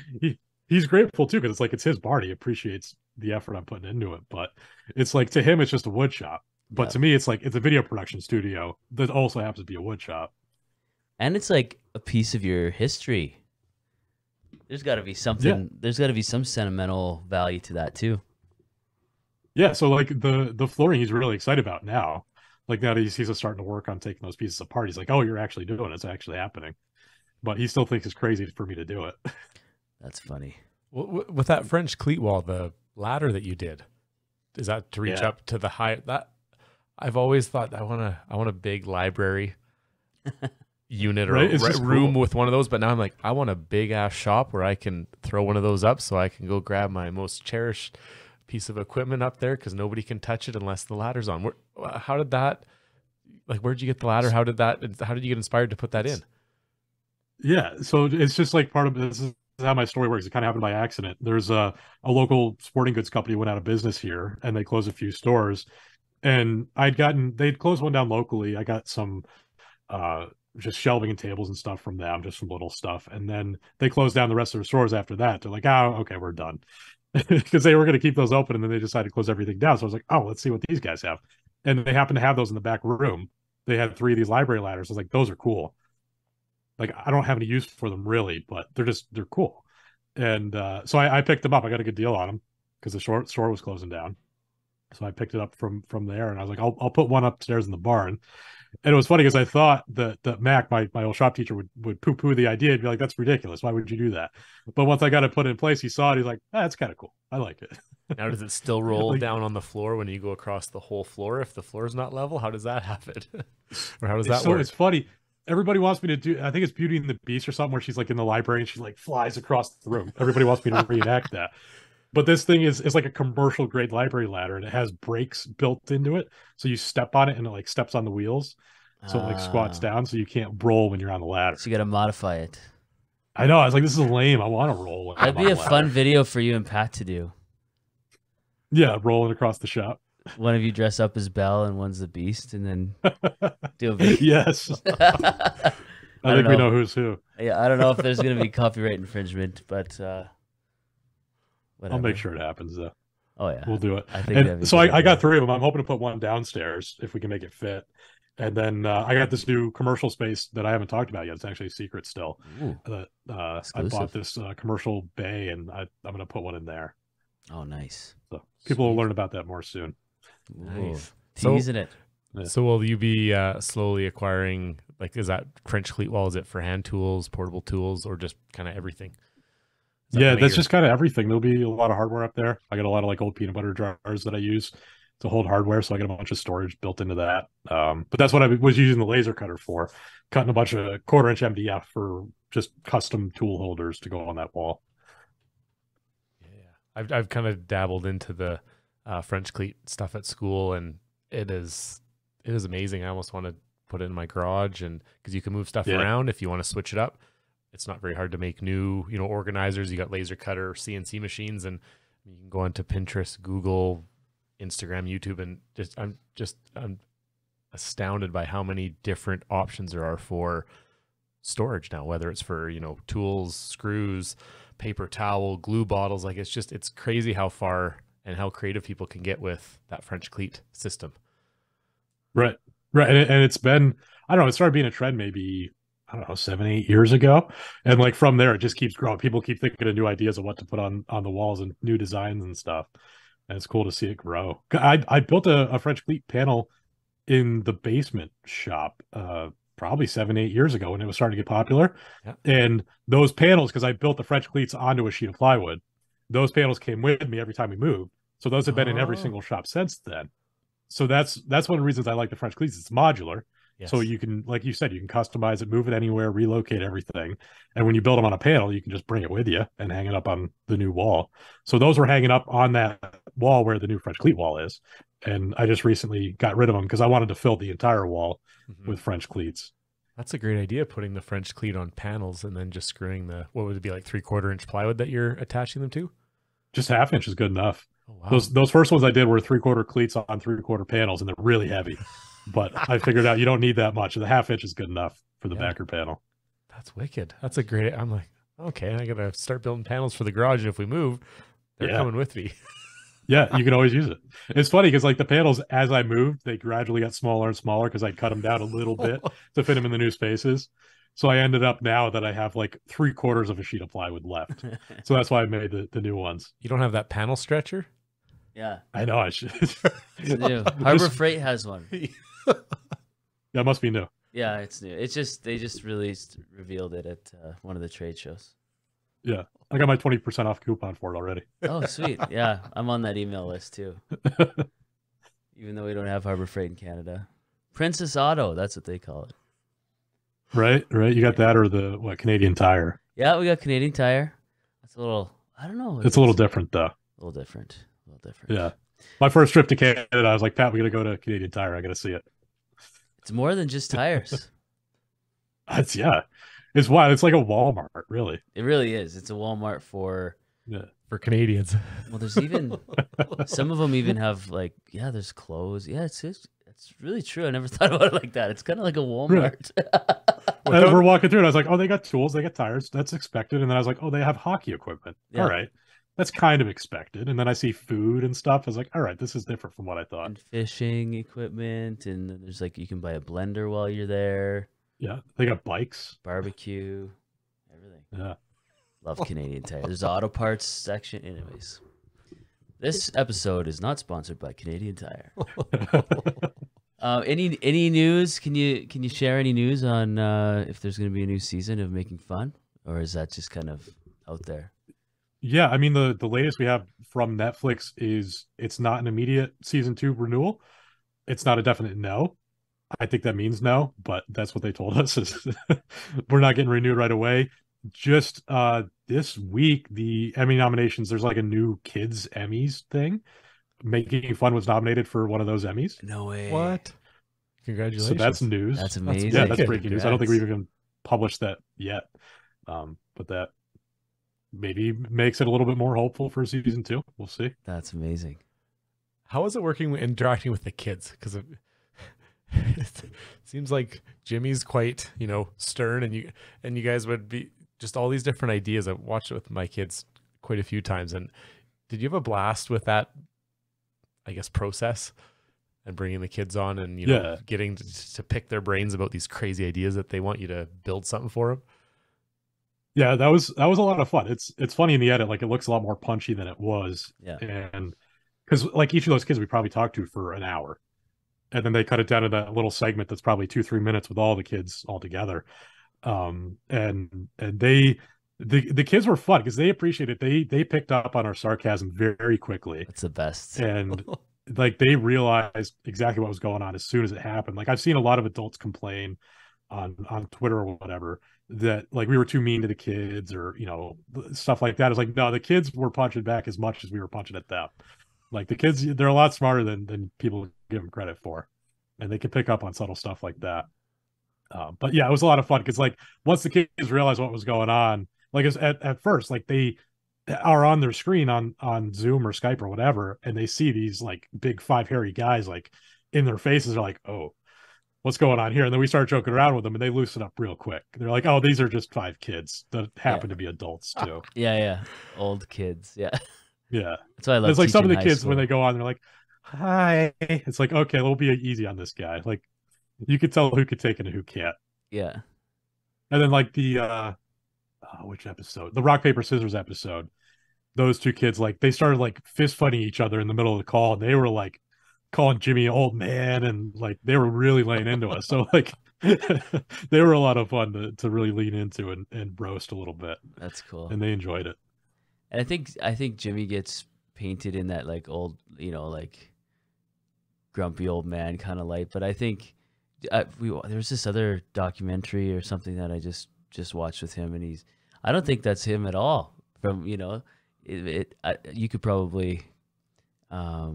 He's grateful too because it's like it's his barn. He appreciates the effort I'm putting into it. But it's like to him, it's just a wood shop. But to me, it's like it's a video production studio that also happens to be a wood shop. And it's like a piece of your history. There's got to be something. Yeah. There's got to be some sentimental value to that too. Yeah. So like the flooring, he's really excited about now. Like now that he sees us starting to work on taking those pieces apart, he's like, "Oh, you're actually doing it. It's actually happening." But he still thinks it's crazy for me to do it. That's funny. Well, with that French cleat wall, the ladder that you did, is that to reach up to the high? That I've always thought I want a big library unit or room with one of those. But now I'm like, I want a big ass shop where I can throw one of those up so I can go grab my most cherished piece of equipment up there because nobody can touch it unless the ladder's on. How did that? Like, where'd you get the ladder? How did you get inspired to put that in? Yeah, so it's just like part of this is how my story works. It kind of happened by accident. There's a local sporting goods company went out of business here, and they closed a few stores. And they'd closed one down locally. I got some just shelving and tables and stuff from them, just some little stuff. And then they closed down the rest of their stores after that. They're like, "Oh, okay, we're done," because they were going to keep those open, and then they decided to close everything down. So I was like, "Oh, let's see what these guys have." And they happened to have those in the back room. They had 3 of these library ladders. I was like, "Those are cool." Like I don't have any use for them really, but they're cool. And so I picked them up. I got a good deal on them because the store was closing down. So I picked it up from there, and I was like, I'll put one upstairs in the barn. And it was funny because I thought that Mac, my old shop teacher, would poo poo the idea. He'd be like, "That's ridiculous. Why would you do that?" But once I got it put in place, he saw it. He's like, "That's kind of cool. I like it." Now, does it still roll down on the floor when you go across the whole floor? If the floor is not level, how does that happen? Or how does that work? It's funny. Everybody wants me to do, I think it's Beauty and the Beast or something, where she's like in the library and she like flies across the room. Everybody wants me to reenact that. But this thing is like a commercial grade library ladder, and it has brakes built into it. So you step on it and it like steps on the wheels. So it like squats down so you can't roll when you're on the ladder. So you got to modify it. I know. I was like, this is lame. I want to roll. That'd be a fun video for you and Pat to do. Yeah, rolling across the shop. One of you dress up as Belle and one's the Beast, and then do a video. Yes. I think we know who's who. Yeah, I don't know if there's going to be copyright infringement, but I'll make sure it happens, though. Oh, yeah. We'll do it. I think so I got 3 of them. I'm hoping to put one downstairs if we can make it fit. And then I got this new commercial space that I haven't talked about yet. It's actually a secret still. I bought this commercial bay, and I'm going to put one in there. Oh, nice. So people will learn about that more soon. Nice. Teasing it. Yeah. So will you be slowly acquiring, like, is that French cleat wall? Is it for hand tools, portable tools, or just kind of everything? Yeah, that's just kind of everything. There'll be a lot of hardware up there. I got a lot of like old peanut butter jars that I use to hold hardware, so I got a bunch of storage built into that. But that's what I was using the laser cutter for, cutting a bunch of 1/4 inch MDF for just custom tool holders to go on that wall. Yeah, I've kind of dabbled into the French cleat stuff at school, and it is amazing. I almost want to put it in my garage, and because you can move stuff around if you want to switch it up. It's not very hard to make new, organizers. You got laser cutter, CNC machines, and you can go onto Pinterest, Google, Instagram, YouTube, and I'm astounded by how many different options there are for storage now, whether it's for, tools, screws, paper towel, glue bottles. Like it's crazy how far and how creative people can get with that French cleat system. Right. And it's been, I don't know, it started being a trend maybe, 7, 8 years ago. And like from there, it just keeps growing. People keep thinking of new ideas of what to put on the walls and new designs and stuff. And it's cool to see it grow. I built a French cleat panel in the basement shop probably 7, 8 years ago when it was starting to get popular. Yeah. And those panels, because I built the French cleats onto a sheet of plywood, those panels came with me every time we moved. So those have been in every single shop since then. So that's one of the reasons I like the French cleats. It's modular. So you can, like you said, you can customize it, move it anywhere, relocate everything. And when you build them on a panel, you can just bring it with you and hang it up on the new wall. So those were hanging up on that wall where the new French cleat wall is. And I just recently got rid of them because I wanted to fill the entire wall with French cleats. That's a great idea, putting the French cleat on panels and then just screwing the, what would it be, like 3/4 inch plywood that you're attaching them to? Just 1/2 inch is good enough. Oh, wow. Those first ones I did were 3/4 cleats on 3/4 panels, and they're really heavy. But I figured out you don't need that much. The 1/2 inch is good enough for the backer panel. That's wicked. That's a great. I'm like, okay, I gotta start building panels for the garage, and if we move, they're coming with me. Yeah, you can always use it. It's funny because like the panels, as I moved, they gradually got smaller and smaller because I cut them down a little bit to fit them in the new spaces. So I ended up now that I have like 3/4 of a sheet of plywood left. So that's why I made the new ones. You don't have that panel stretcher? Yeah. I know I should. It's new. Harbor Freight has one. That must be new. Yeah, it's new. It's just they just revealed it at one of the trade shows. Yeah, I got my 20% off coupon for it already. Oh, sweet. Yeah, I'm on that email list too. Even though we don't have Harbor Freight in Canada. Princess Auto, that's what they call it. Right. You got that or the Canadian Tire? Yeah, we got Canadian Tire. That's a little, I don't know. It's a little different though. A little different. Yeah. My first trip to Canada, I was like, Pat, we got to go to Canadian Tire. I got to see it. It's more than just tires. It's wild. It's like a Walmart, really. It really is. It's a Walmart for Canadians. Well, there's even some of them even have like, there's clothes. Yeah, it's really true. I never thought about it like that. It's kind of like a Walmart. Really? We're walking through and I was like, oh, they got tools, they got tires. That's expected. And then I was like, oh, they have hockey equipment. Yeah. All right. That's kind of expected. And then I see food and stuff. I was like, all right, this is different from what I thought. And fishing equipment. And there's like, you can buy a blender while you're there. Yeah. They got bikes. Barbecue. Everything. Yeah. Love Canadian Tire. There's auto parts section. Anyways. This episode is not sponsored by Canadian Tire. Any news? Can you share any news on if there's going to be a new season of Making Fun? Or is that just kind of out there? Yeah, I mean the latest we have from Netflix is it's not an immediate season 2 renewal. It's not a definite no. I think that means no, but that's what they told us is we're not getting renewed right away. Just this week, the Emmy nominations, there's like a new kids Emmys thing. Making Fun was nominated for one of those Emmys. No way. What? Congratulations. So that's news. That's amazing. Yeah, that's breaking news. I don't think we've even published that yet. But that maybe makes it a little bit more hopeful for season 2. We'll see. That's amazing. How is it working interacting with the kids? Because it seems like Jimmy's quite, stern, and you guys would be just all these different ideas. I've watched it with my kids quite a few times. And did you have a blast with that, I guess, process and bringing the kids on and, getting to pick their brains about these crazy ideas that they want you to build something for them? Yeah, that was a lot of fun. It's funny in the edit, like it looks a lot more punchy than it was. Yeah. And because like each of those kids we probably talked to for an hour. And then they cut it down to that little segment that's probably 2-3 minutes with all the kids all together. And the kids were fun because they appreciated it. They picked up on our sarcasm very quickly. That's the best. And like they realized exactly what was going on as soon as it happened. Like I've seen a lot of adults complain on Twitter or whatever that like we were too mean to the kids or stuff like that. It's like, no, the kids were punching back as much as we were punching at them. Like the kids, they're a lot smarter than people give them credit for, and they can pick up on subtle stuff like that. But yeah, it was a lot of fun because like once the kids realized what was going on, like at first, like they are on their screen on Zoom or Skype or whatever, and they see these like big 5 hairy guys like in their faces. They're like, oh, what's going on here? And then we start joking around with them, and they loosen up real quick. They're like, oh, these are just 5 kids that happen to be adults too. Yeah, old kids. Yeah. Yeah, that's why I love. It's like some of the kids school. when they go on, they're like, "Hi." It's like, okay, we'll be easy on this guy. Like, you could tell who could take it and who can't. Yeah. And then like the which episode? The rock paper scissors episode. Those 2 kids like they started like fist fighting each other in the middle of the call, and they were like calling Jimmy an old man, and like they were really laying into us. So like they were a lot of fun to really lean into and roast a little bit. That's cool. And they enjoyed it. And I think Jimmy gets painted in that like old, like grumpy old man kind of light. But I think There's this other documentary or something that I just watched with him, and I don't think that's him at all. From you could probably, I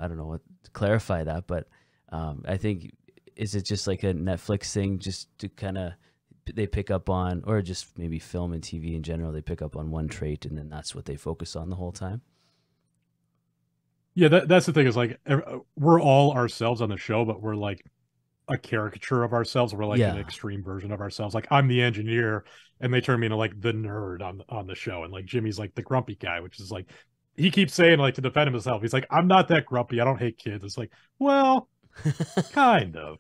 don't know what to clarify that, but I think, is it just like a Netflix thing, just to kind of, they pick up on, or just maybe film and TV in general, they pick up on one trait and then that's what they focus on the whole time? Yeah, that's the thing, is like we're all ourselves on the show, but we're like a caricature of ourselves. We're like an Yeah. extreme version of ourselves. Like I'm the engineer, and they turn me into like the nerd on the show, and like Jimmy's like the grumpy guy, which is like he keeps saying, like, to defend himself, he's like, I'm not that grumpy. I don't hate kids. It's like, well, kind of.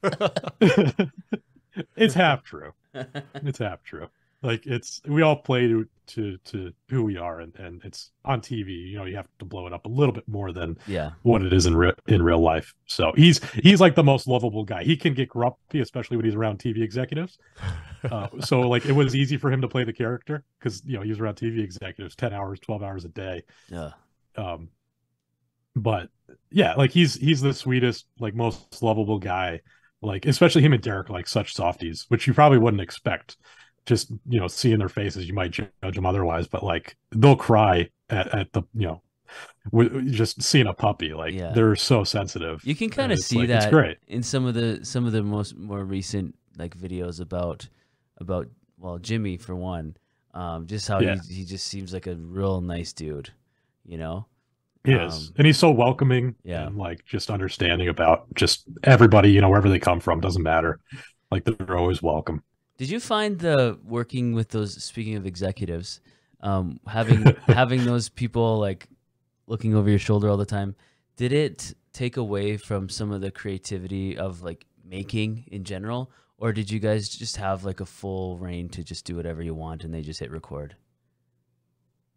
It's half true. It's half true. Like we all play to who we are, and it's on TV. You have to blow it up a little bit more than Yeah. what it is in real life. So he's like the most lovable guy. He can get grumpy, especially when he's around TV executives. So like it was easy for him to play the character because he was around TV executives 10 hours, 12 hours a day. Yeah. But yeah, like he's the sweetest, like most lovable guy. Like especially him and Derek are like such softies, which you probably wouldn't expect. Just seeing their faces, you might judge them otherwise, but like they'll cry at the just seeing a puppy. Like they're so sensitive. You can kind of see like, that it's great in some of the more recent like videos about well, Jimmy for one, just how he just seems like a real nice dude, He is, and he's so welcoming and like just understanding about just everybody, wherever they come from, doesn't matter. Like they're always welcome. Did you find working with those, speaking of executives, having those people like looking over your shoulder all the time, did it take away from some of the creativity of like making in general, or did you guys just have like a full reign to just do whatever you want and they just hit record?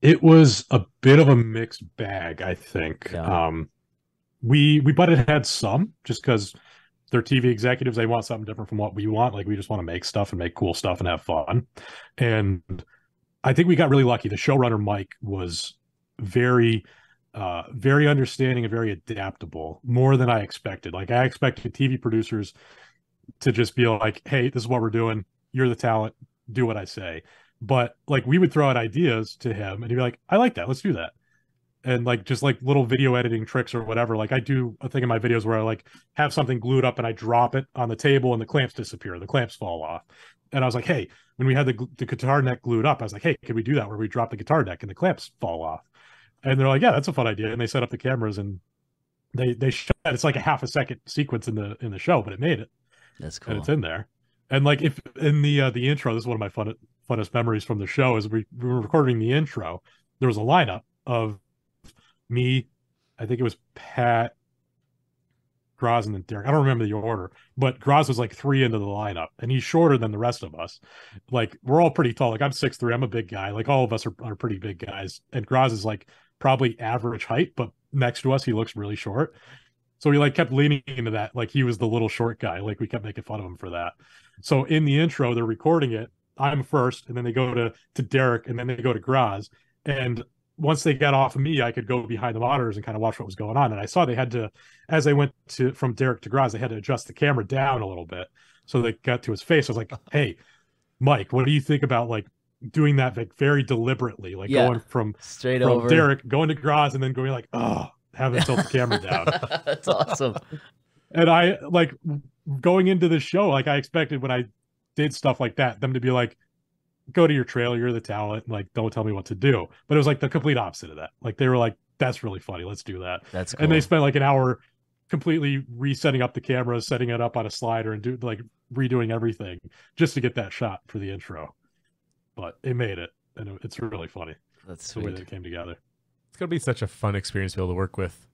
It was a bit of a mixed bag, I think. Yeah. We butted heads some just because they're TV executives. They want something different from what we want. Like we just want to make stuff and make cool stuff and have fun. And I think we got really lucky. The showrunner, Mike, was very, very understanding and very adaptable, more than I expected. Like I expected TV producers to just be like, hey, this is what we're doing. You're the talent. Do what I say. But like we would throw out ideas to him and he'd be like, I like that. Let's do that. And like just like little video editing tricks or whatever. Like I do a thing in my videos where I like have something glued up and I drop it on the table and the clamps disappear. The clamps fall off. And I was like, hey, when we had the guitar neck glued up, I was like, hey, can we do that where we drop the guitar neck and the clamps fall off? And they're like, yeah, that's a fun idea. And they set up the cameras and they shot. It's like a half a second sequence in the show, but it made it. That's cool. And it's in there. And like if in the intro, this is one of my funnest memories from the show, is we were recording the intro. There was a lineup of me, I think it was Pat, Graz, and then Derek. I don't remember the order, but Graz was like 3 into the lineup, and he's shorter than the rest of us. Like we're all pretty tall. Like I'm 6'3", I'm a big guy. Like all of us are pretty big guys, and Graz is like probably average height, but next to us he looks really short. So we like kept leaning into that, like he was the little short guy. Like we kept making fun of him for that. So in the intro, they're recording it. I'm first, and then they go to Derek, and then they go to Graz, and once they got off of me, I could go behind the monitors and kind of watch what was going on. And I saw they had to, as they went from Derek to Graz, they had to adjust the camera down a little bit so they got to his face. I was like, hey, Mike, what do you think about like doing that like very deliberately, like going from over Derek, going to Graz, and then going like, oh, have it tilt the camera down. That's awesome. And I like going into the show, like I expected when I did stuff like that, them to be like, go to your trailer, you're the talent, like don't tell me what to do. But it was like the complete opposite of that. Like they were like, that's really funny, let's do that. That's cool. And they spent like an hour completely resetting up the camera, setting it up on a slider, and redoing everything just to get that shot for the intro. But it made it, and it's really funny. That's sweet. The way that it came together. It's gonna be such a fun experience to be able to work with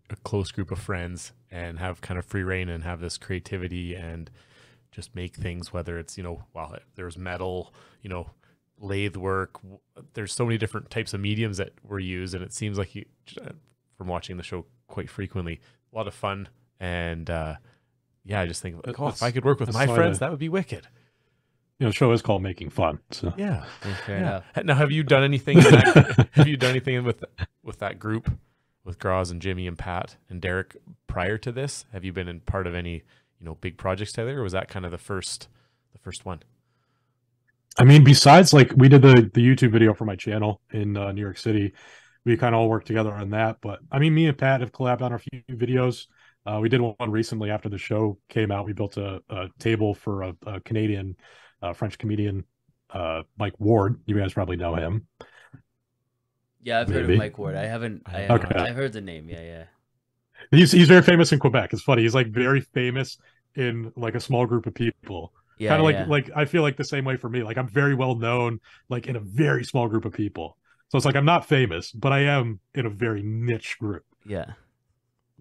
a close group of friends and have kind of free reign and have this creativity and just make things, whether it's, wow, there's metal, lathe work. There's so many different types of mediums that were used. And it seems like from watching the show quite frequently, a lot of fun. And I just think, like, if I could work with my friends, that would be wicked. The show is called Making Fun. So yeah. Fair enough. Now, have you done anything with that group, with Graz and Jimmy and Pat and Derek prior to this? Have you been in part of any big projects together, or was that kind of the first one? I mean, besides like we did the YouTube video for my channel in New York City, we kind of all worked together on that. But I mean, me and Pat have collabed on a few videos. We did one recently after the show came out. We built a table for a Canadian, French comedian, Mike Ward. You guys probably know him. Yeah, I've heard of Maybe. Mike Ward. I haven't. Okay. I heard the name. Yeah, yeah. He's very famous in Quebec. It's funny. He's like very famous in like a small group of people. Yeah, Kind of yeah. like I feel like the same way for me. Like I'm very well known like in a very small group of people. So it's like I'm not famous, but I am in a very niche group. Yeah.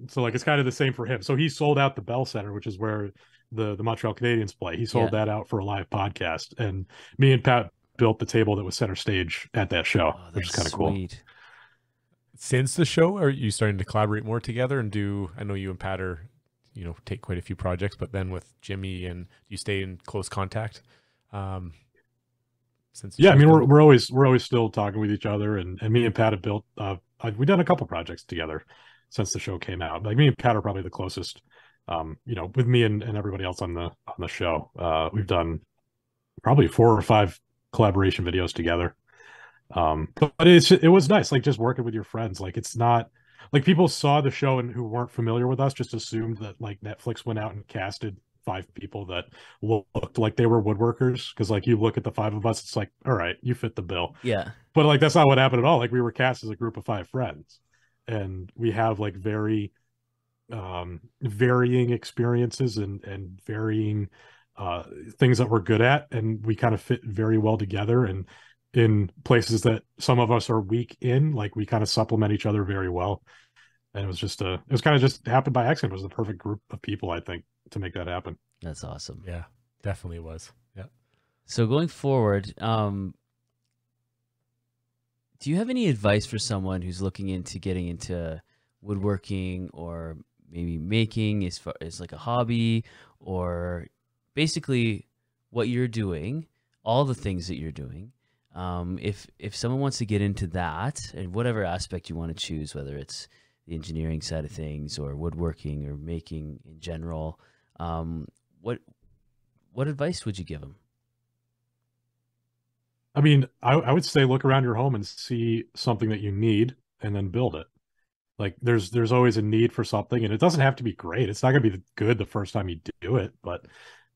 So like it's kind of the same for him. So he sold out the Bell Center, which is where the Montreal Canadiens play. He sold that out for a live podcast, and me and Pat built the table that was center stage at that show, which is kind of cool. Since the show, are you starting to collaborate more together and do? I know you and Pat are, take quite a few projects, but then with Jimmy, and you stay in close contact. Yeah, I mean we're always still talking with each other, and me and Pat have built. We've done a couple projects together since the show came out. Like me and Pat are probably the closest. With me and everybody else on the show, we've done probably 4 or 5 collaboration videos together. But it was nice, like just working with your friends. Like it's not like people saw the show and who weren't familiar with us just assumed that like Netflix went out and casted 5 people that looked like they were woodworkers, because like you look at the 5 of us, it's like, all right, you fit the bill. Yeah. But like that's not what happened at all. Like we were cast as a group of 5 friends, and we have like very varying experiences and varying things that we're good at, and we kind of fit very well together. And in places that some of us are weak in, like we kind of supplement each other very well. And it was kind of just happened by accident. It was the perfect group of people, I think, to make that happen. That's awesome. Yeah, definitely was. Yeah. So going forward, do you have any advice for someone who's looking into getting into woodworking, or maybe making as far as like a hobby, or basically what you're doing, all the things that you're doing? If someone wants to get into that, and whatever aspect you want to choose, whether it's the engineering side of things or woodworking or making in general, what advice would you give them? I mean, I would say look around your home and see something that you need and then build it. Like there's always a need for something, and it doesn't have to be great. It's not gonna be good the first time you do it, but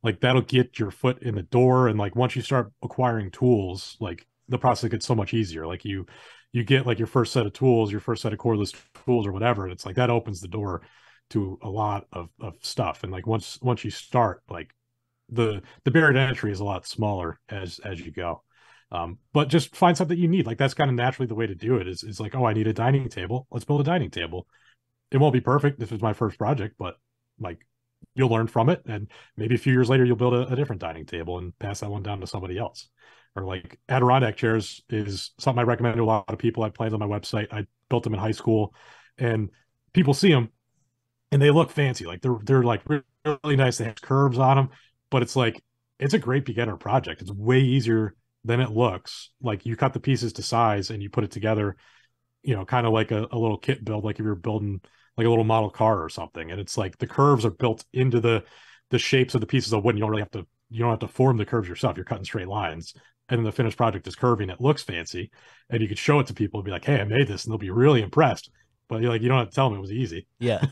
like that'll get your foot in the door. And like once you start acquiring tools, like the process gets so much easier. Like you get like your first set of tools, your first set of cordless tools or whatever, and it's like that opens the door to a lot of stuff. And like once you start, like the barrier to entry is a lot smaller as you go. But just find something you need. Like that's kind of naturally the way to do it is like, oh, I need a dining table. Let's build a dining table. It won't be perfect. This was my first project, but like you'll learn from it. And maybe a few years later, you'll build a different dining table and pass that one down to somebody else. Or like Adirondack chairs is something I recommend to a lot of people. I planned on my website. I built them in high school, and people see them and they look fancy. Like they're like really nice. They have curves on them, but it's like, it's a great beginner project. It's way easier than it looks. Like you cut the pieces to size and you put it together, kind of like a little kit build, like if you're building like a little model car or something. And it's like the curves are built into the shapes of the pieces of wood. You don't have to form the curves yourself. You're cutting straight lines, and then the finished project is curving. It looks fancy, and you could show it to people and be like, hey, I made this, and they'll be really impressed. But you're like, you don't have to tell them it was easy. Yeah.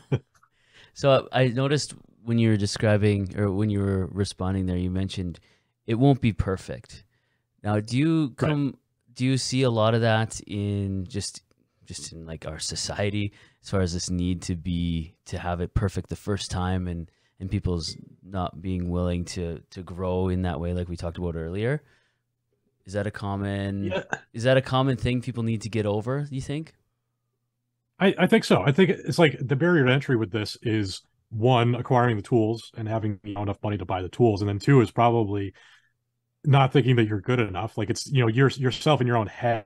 So I noticed when you were describing, or when you were responding there, you mentioned it won't be perfect. Now, do you see a lot of that in just in like our society, as far as this need to have it perfect the first time, and people's not being willing to grow in that way, like we talked about earlier? Is that a common thing people need to get over, you think? I think so. I think it's like the barrier to entry with this is, one, acquiring the tools and having enough money to buy the tools, and then 2 is probably not thinking that you're good enough. Like it's yourself in your own head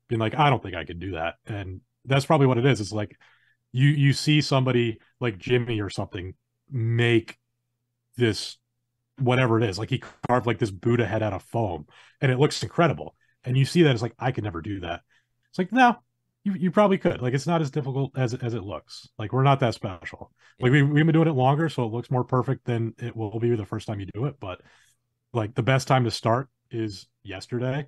being like, I don't think I could do that. And that's probably what it is. It's like you see somebody like Jimmy or something make this, whatever it is, like he carved like this Buddha head out of foam and it looks incredible, and you see that it's like, I could never do that. It's like, no, You probably could. Like, it's not as difficult as it looks. Like, we're not that special. Like, Yeah. we've been doing it longer, so it looks more perfect than it will be the first time you do it. But like, the best time to start is yesterday.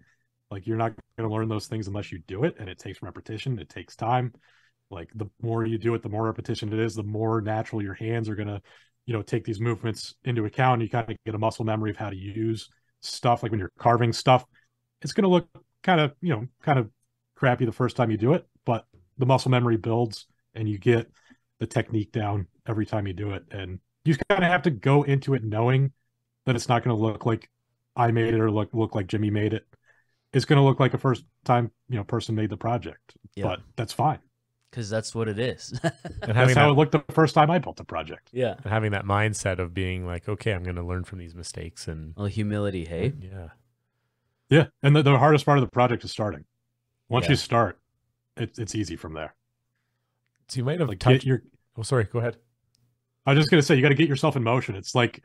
Like, you're not going to learn those things unless you do it, and it takes repetition. It takes time. Like, the more you do it, the more repetition it is, the more natural your hands are going to, take these movements into account. You kind of get a muscle memory of how to use stuff. Like, when you're carving stuff, it's going to look kind of crappy the first time you do it, but the muscle memory builds and you get the technique down every time you do it. And you kind of have to go into it knowing that it's not going to look like I made it or look like Jimmy made it. It's going to look like a first time, person made the project, Yeah. but that's fine. Because that's what it is. And That's how it looked the first time I built the project. Yeah. and having that mindset of being like, okay, I'm going to learn from these mistakes. And Well, humility, hey? yeah. Yeah. And the hardest part of the project is starting. Once Yeah. you start, it's easy from there. So you might have Like, touched oh, sorry, go ahead. I was just gonna say, you got to get yourself in motion. It's like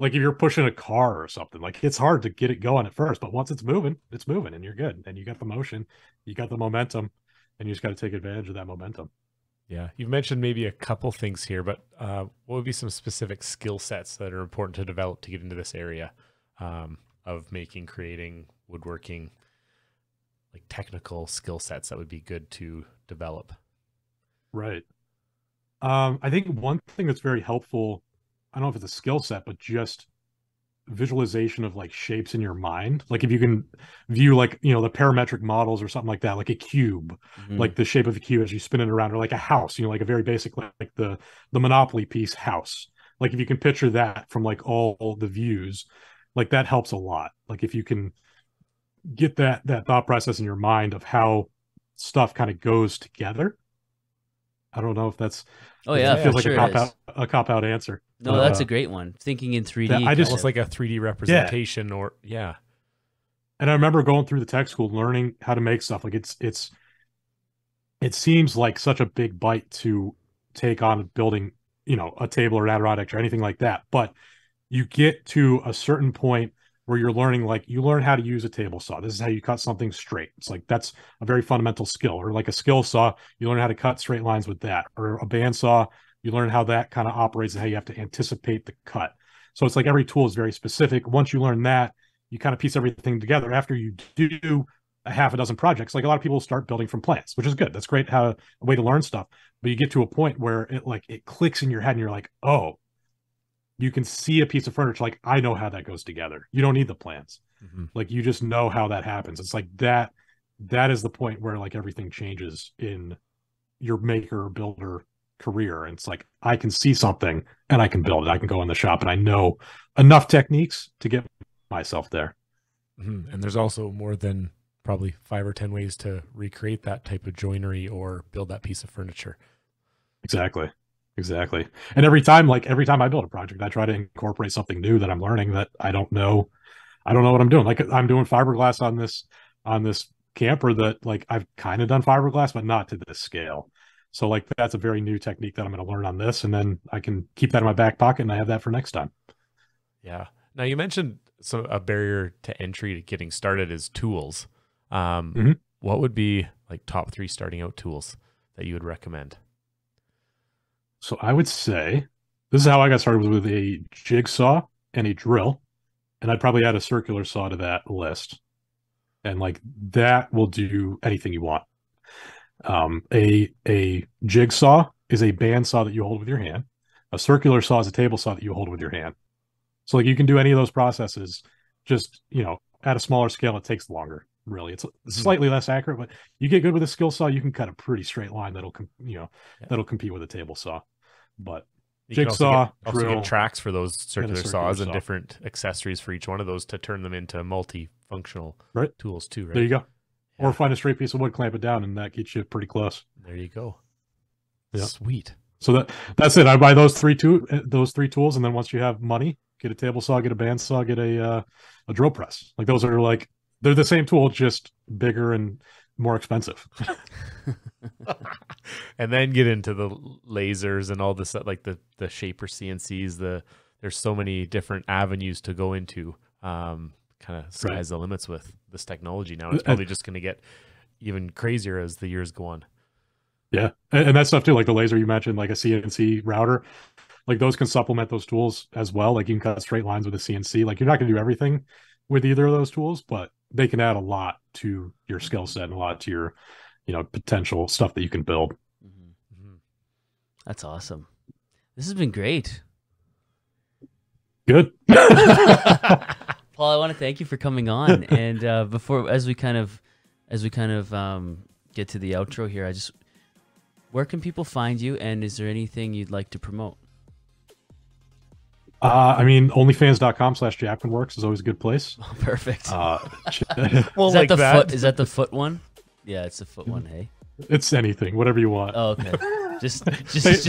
if you're pushing a car or something. Like, it's hard to get it going at first, but once it's moving, and you're good. And you got the motion, you got the momentum, and you just got to take advantage of that momentum. Yeah. You've mentioned maybe a couple things here, but what would be some specific skill sets that are important to develop to get into this area of making, creating, woodworking, like technical skill sets that would be good to develop? Right. I think one thing that's very helpful, I don't know if it's a skill set, but just visualization of like shapes in your mind. Like, if you can view, like, the parametric models or something like that, like a cube, Mhm. like the shape of a cube as you spin it around, or like a house, like a very basic, like the Monopoly piece house. Like, if you can picture that from like all the views, like, that helps a lot. Like, if you can get that thought process in your mind of how stuff kind of goes together. I don't know if that's Oh, if yeah, it for feels like sure a it is. cop out answer. No, But, that's a great one. Thinking in 3D. I just- Almost like a 3D representation or yeah. and I remember going through the tech school, learning how to make stuff. Like, it seems like such a big bite to take on building, a table or an adirondack or anything like that. But you get to a certain point where you're learning, like, you learn how to use a table saw. This is how you cut something straight. It's like, that's a very fundamental skill. Or like a skill saw, you learn how to cut straight lines with that. Or a bandsaw, you learn how that kind of operates and how you have to anticipate the cut. So it's like every tool is very specific. Once you learn that, you kind of piece everything together. After you do a half a dozen projects, like, a lot of people start building from plans, which is good. That's great, how a way to learn stuff. But you get to a point where it clicks in your head and you're like, oh, you can see a piece of furniture, like, I know how that goes together. You don't need the plans. Mm-hmm. Like, you just know how that happens. It's like that is the point where, like, everything changes in your maker or builder career. And it's like, I can see something and I can build it. I can go in the shop and I know enough techniques to get myself there. Mm-hmm. And there's also more than probably 5 or 10 ways to recreate that type of joinery or build that piece of furniture. Exactly. And every time I build a project, I try to incorporate something new that I'm learning that I don't know what I'm doing. Like, I'm doing fiberglass on this camper that, like, I've kind of done fiberglass, but not to this scale. So, like, that's a very new technique that I'm going to learn on this, and then I can keep that in my back pocket and I have that for next time. Yeah. Now, you mentioned a barrier to entry to getting started is tools. What would be like top 3 starting out tools that you would recommend? So I would say this is how I got started, was with a jigsaw and a drill, and I'd probably add a circular saw to that list. And, like, that will do anything you want. A jigsaw is a bandsaw that you hold with your hand. A circular saw is a table saw that you hold with your hand. So, like, you can do any of those processes, just, at a smaller scale. It takes longer. Really, it's slightly less accurate, but you get good with a skill saw, you can cut a pretty straight line that'll compete with a table saw. But You jigsaw, can also drill, get tracks for those circular saws and saw. different accessories for each one of those to turn them into multifunctional tools too, right? There you go. Yeah. Or find a straight piece of wood, clamp it down, and that gets you pretty close. There you go. Yeah. Sweet. So that's it. I buy those three tools, and then once you have money, get a table saw, get a bandsaw, get a drill press. Like, those are like, they're the same tool, just bigger and more expensive. And then get into the lasers and all this, like the shaper CNCs. There's so many different avenues to go into. Kind of sky's the limits with this technology now. It's probably just going to get even crazier as the years go on. Yeah. And that stuff too, like the laser you mentioned, like a CNC router, like those can supplement those tools as well. Like you can cut straight lines with a CNC. Like you're not going to do everything with either of those tools, but they can add a lot to your skill set and a lot to your, potential stuff that you can build. That's awesome. This has been great. Good. Paul, I want to thank you for coming on. And as we kind of get to the outro here, where can people find you, and is there anything you'd like to promote? onlyfans.com/Jackman Works is always a good place. Oh, perfect. Well, is that like that? Is that the foot one? Yeah, it's the foot one. Hey, it's anything, whatever you want. Oh, okay. Just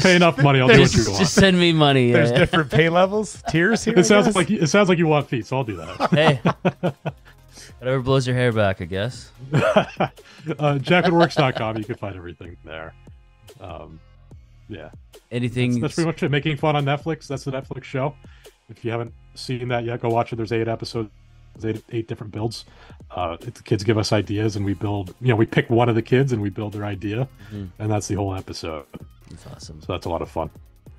pay enough money. I'll do what you want. Just send me money. There's different pay levels, tiers here. It sounds like you want feet, so I'll do that. Hey, whatever blows your hair back, I guess. JackmanWorks.com. You can find everything there. Yeah. Anything? That's pretty much it. Making Fun on Netflix. That's the Netflix show. If you haven't seen that yet, go watch it. There's 8 episodes, 8 different builds. The kids give us ideas, and we build. We pick one of the kids, and we build their idea, and that's the whole episode. That's awesome. So that's a lot of fun.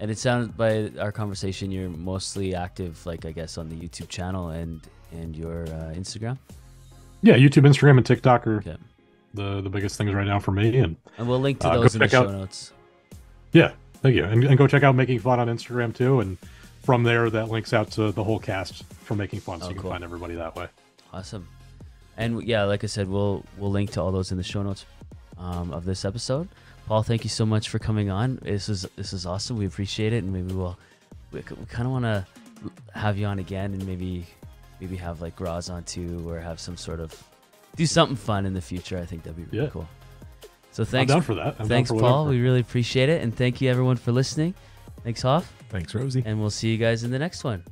And it sounds by our conversation, you're mostly active, like I guess, on the YouTube channel and your Instagram. Yeah, YouTube, Instagram, and TikTok are the biggest things right now for me. And we'll link to those in the show notes. Yeah, thank you. And go check out Making Fun on Instagram too. And from there, that links out to the whole cast from Making Fun, so you can find everybody that way. Awesome. And yeah, like I said, we'll link to all those in the show notes of this episode. Paul, thank you so much for coming on. This is awesome. We appreciate it, and maybe we kind of want to have you on again, and maybe have like Roz on too, or have some sort of do something fun in the future. I think that'd be really cool. So thanks. I'm down for that. Thanks, Paul. We really appreciate it. And thank you, everyone, for listening. Thanks, Hoff. Thanks, Rosie. And we'll see you guys in the next one.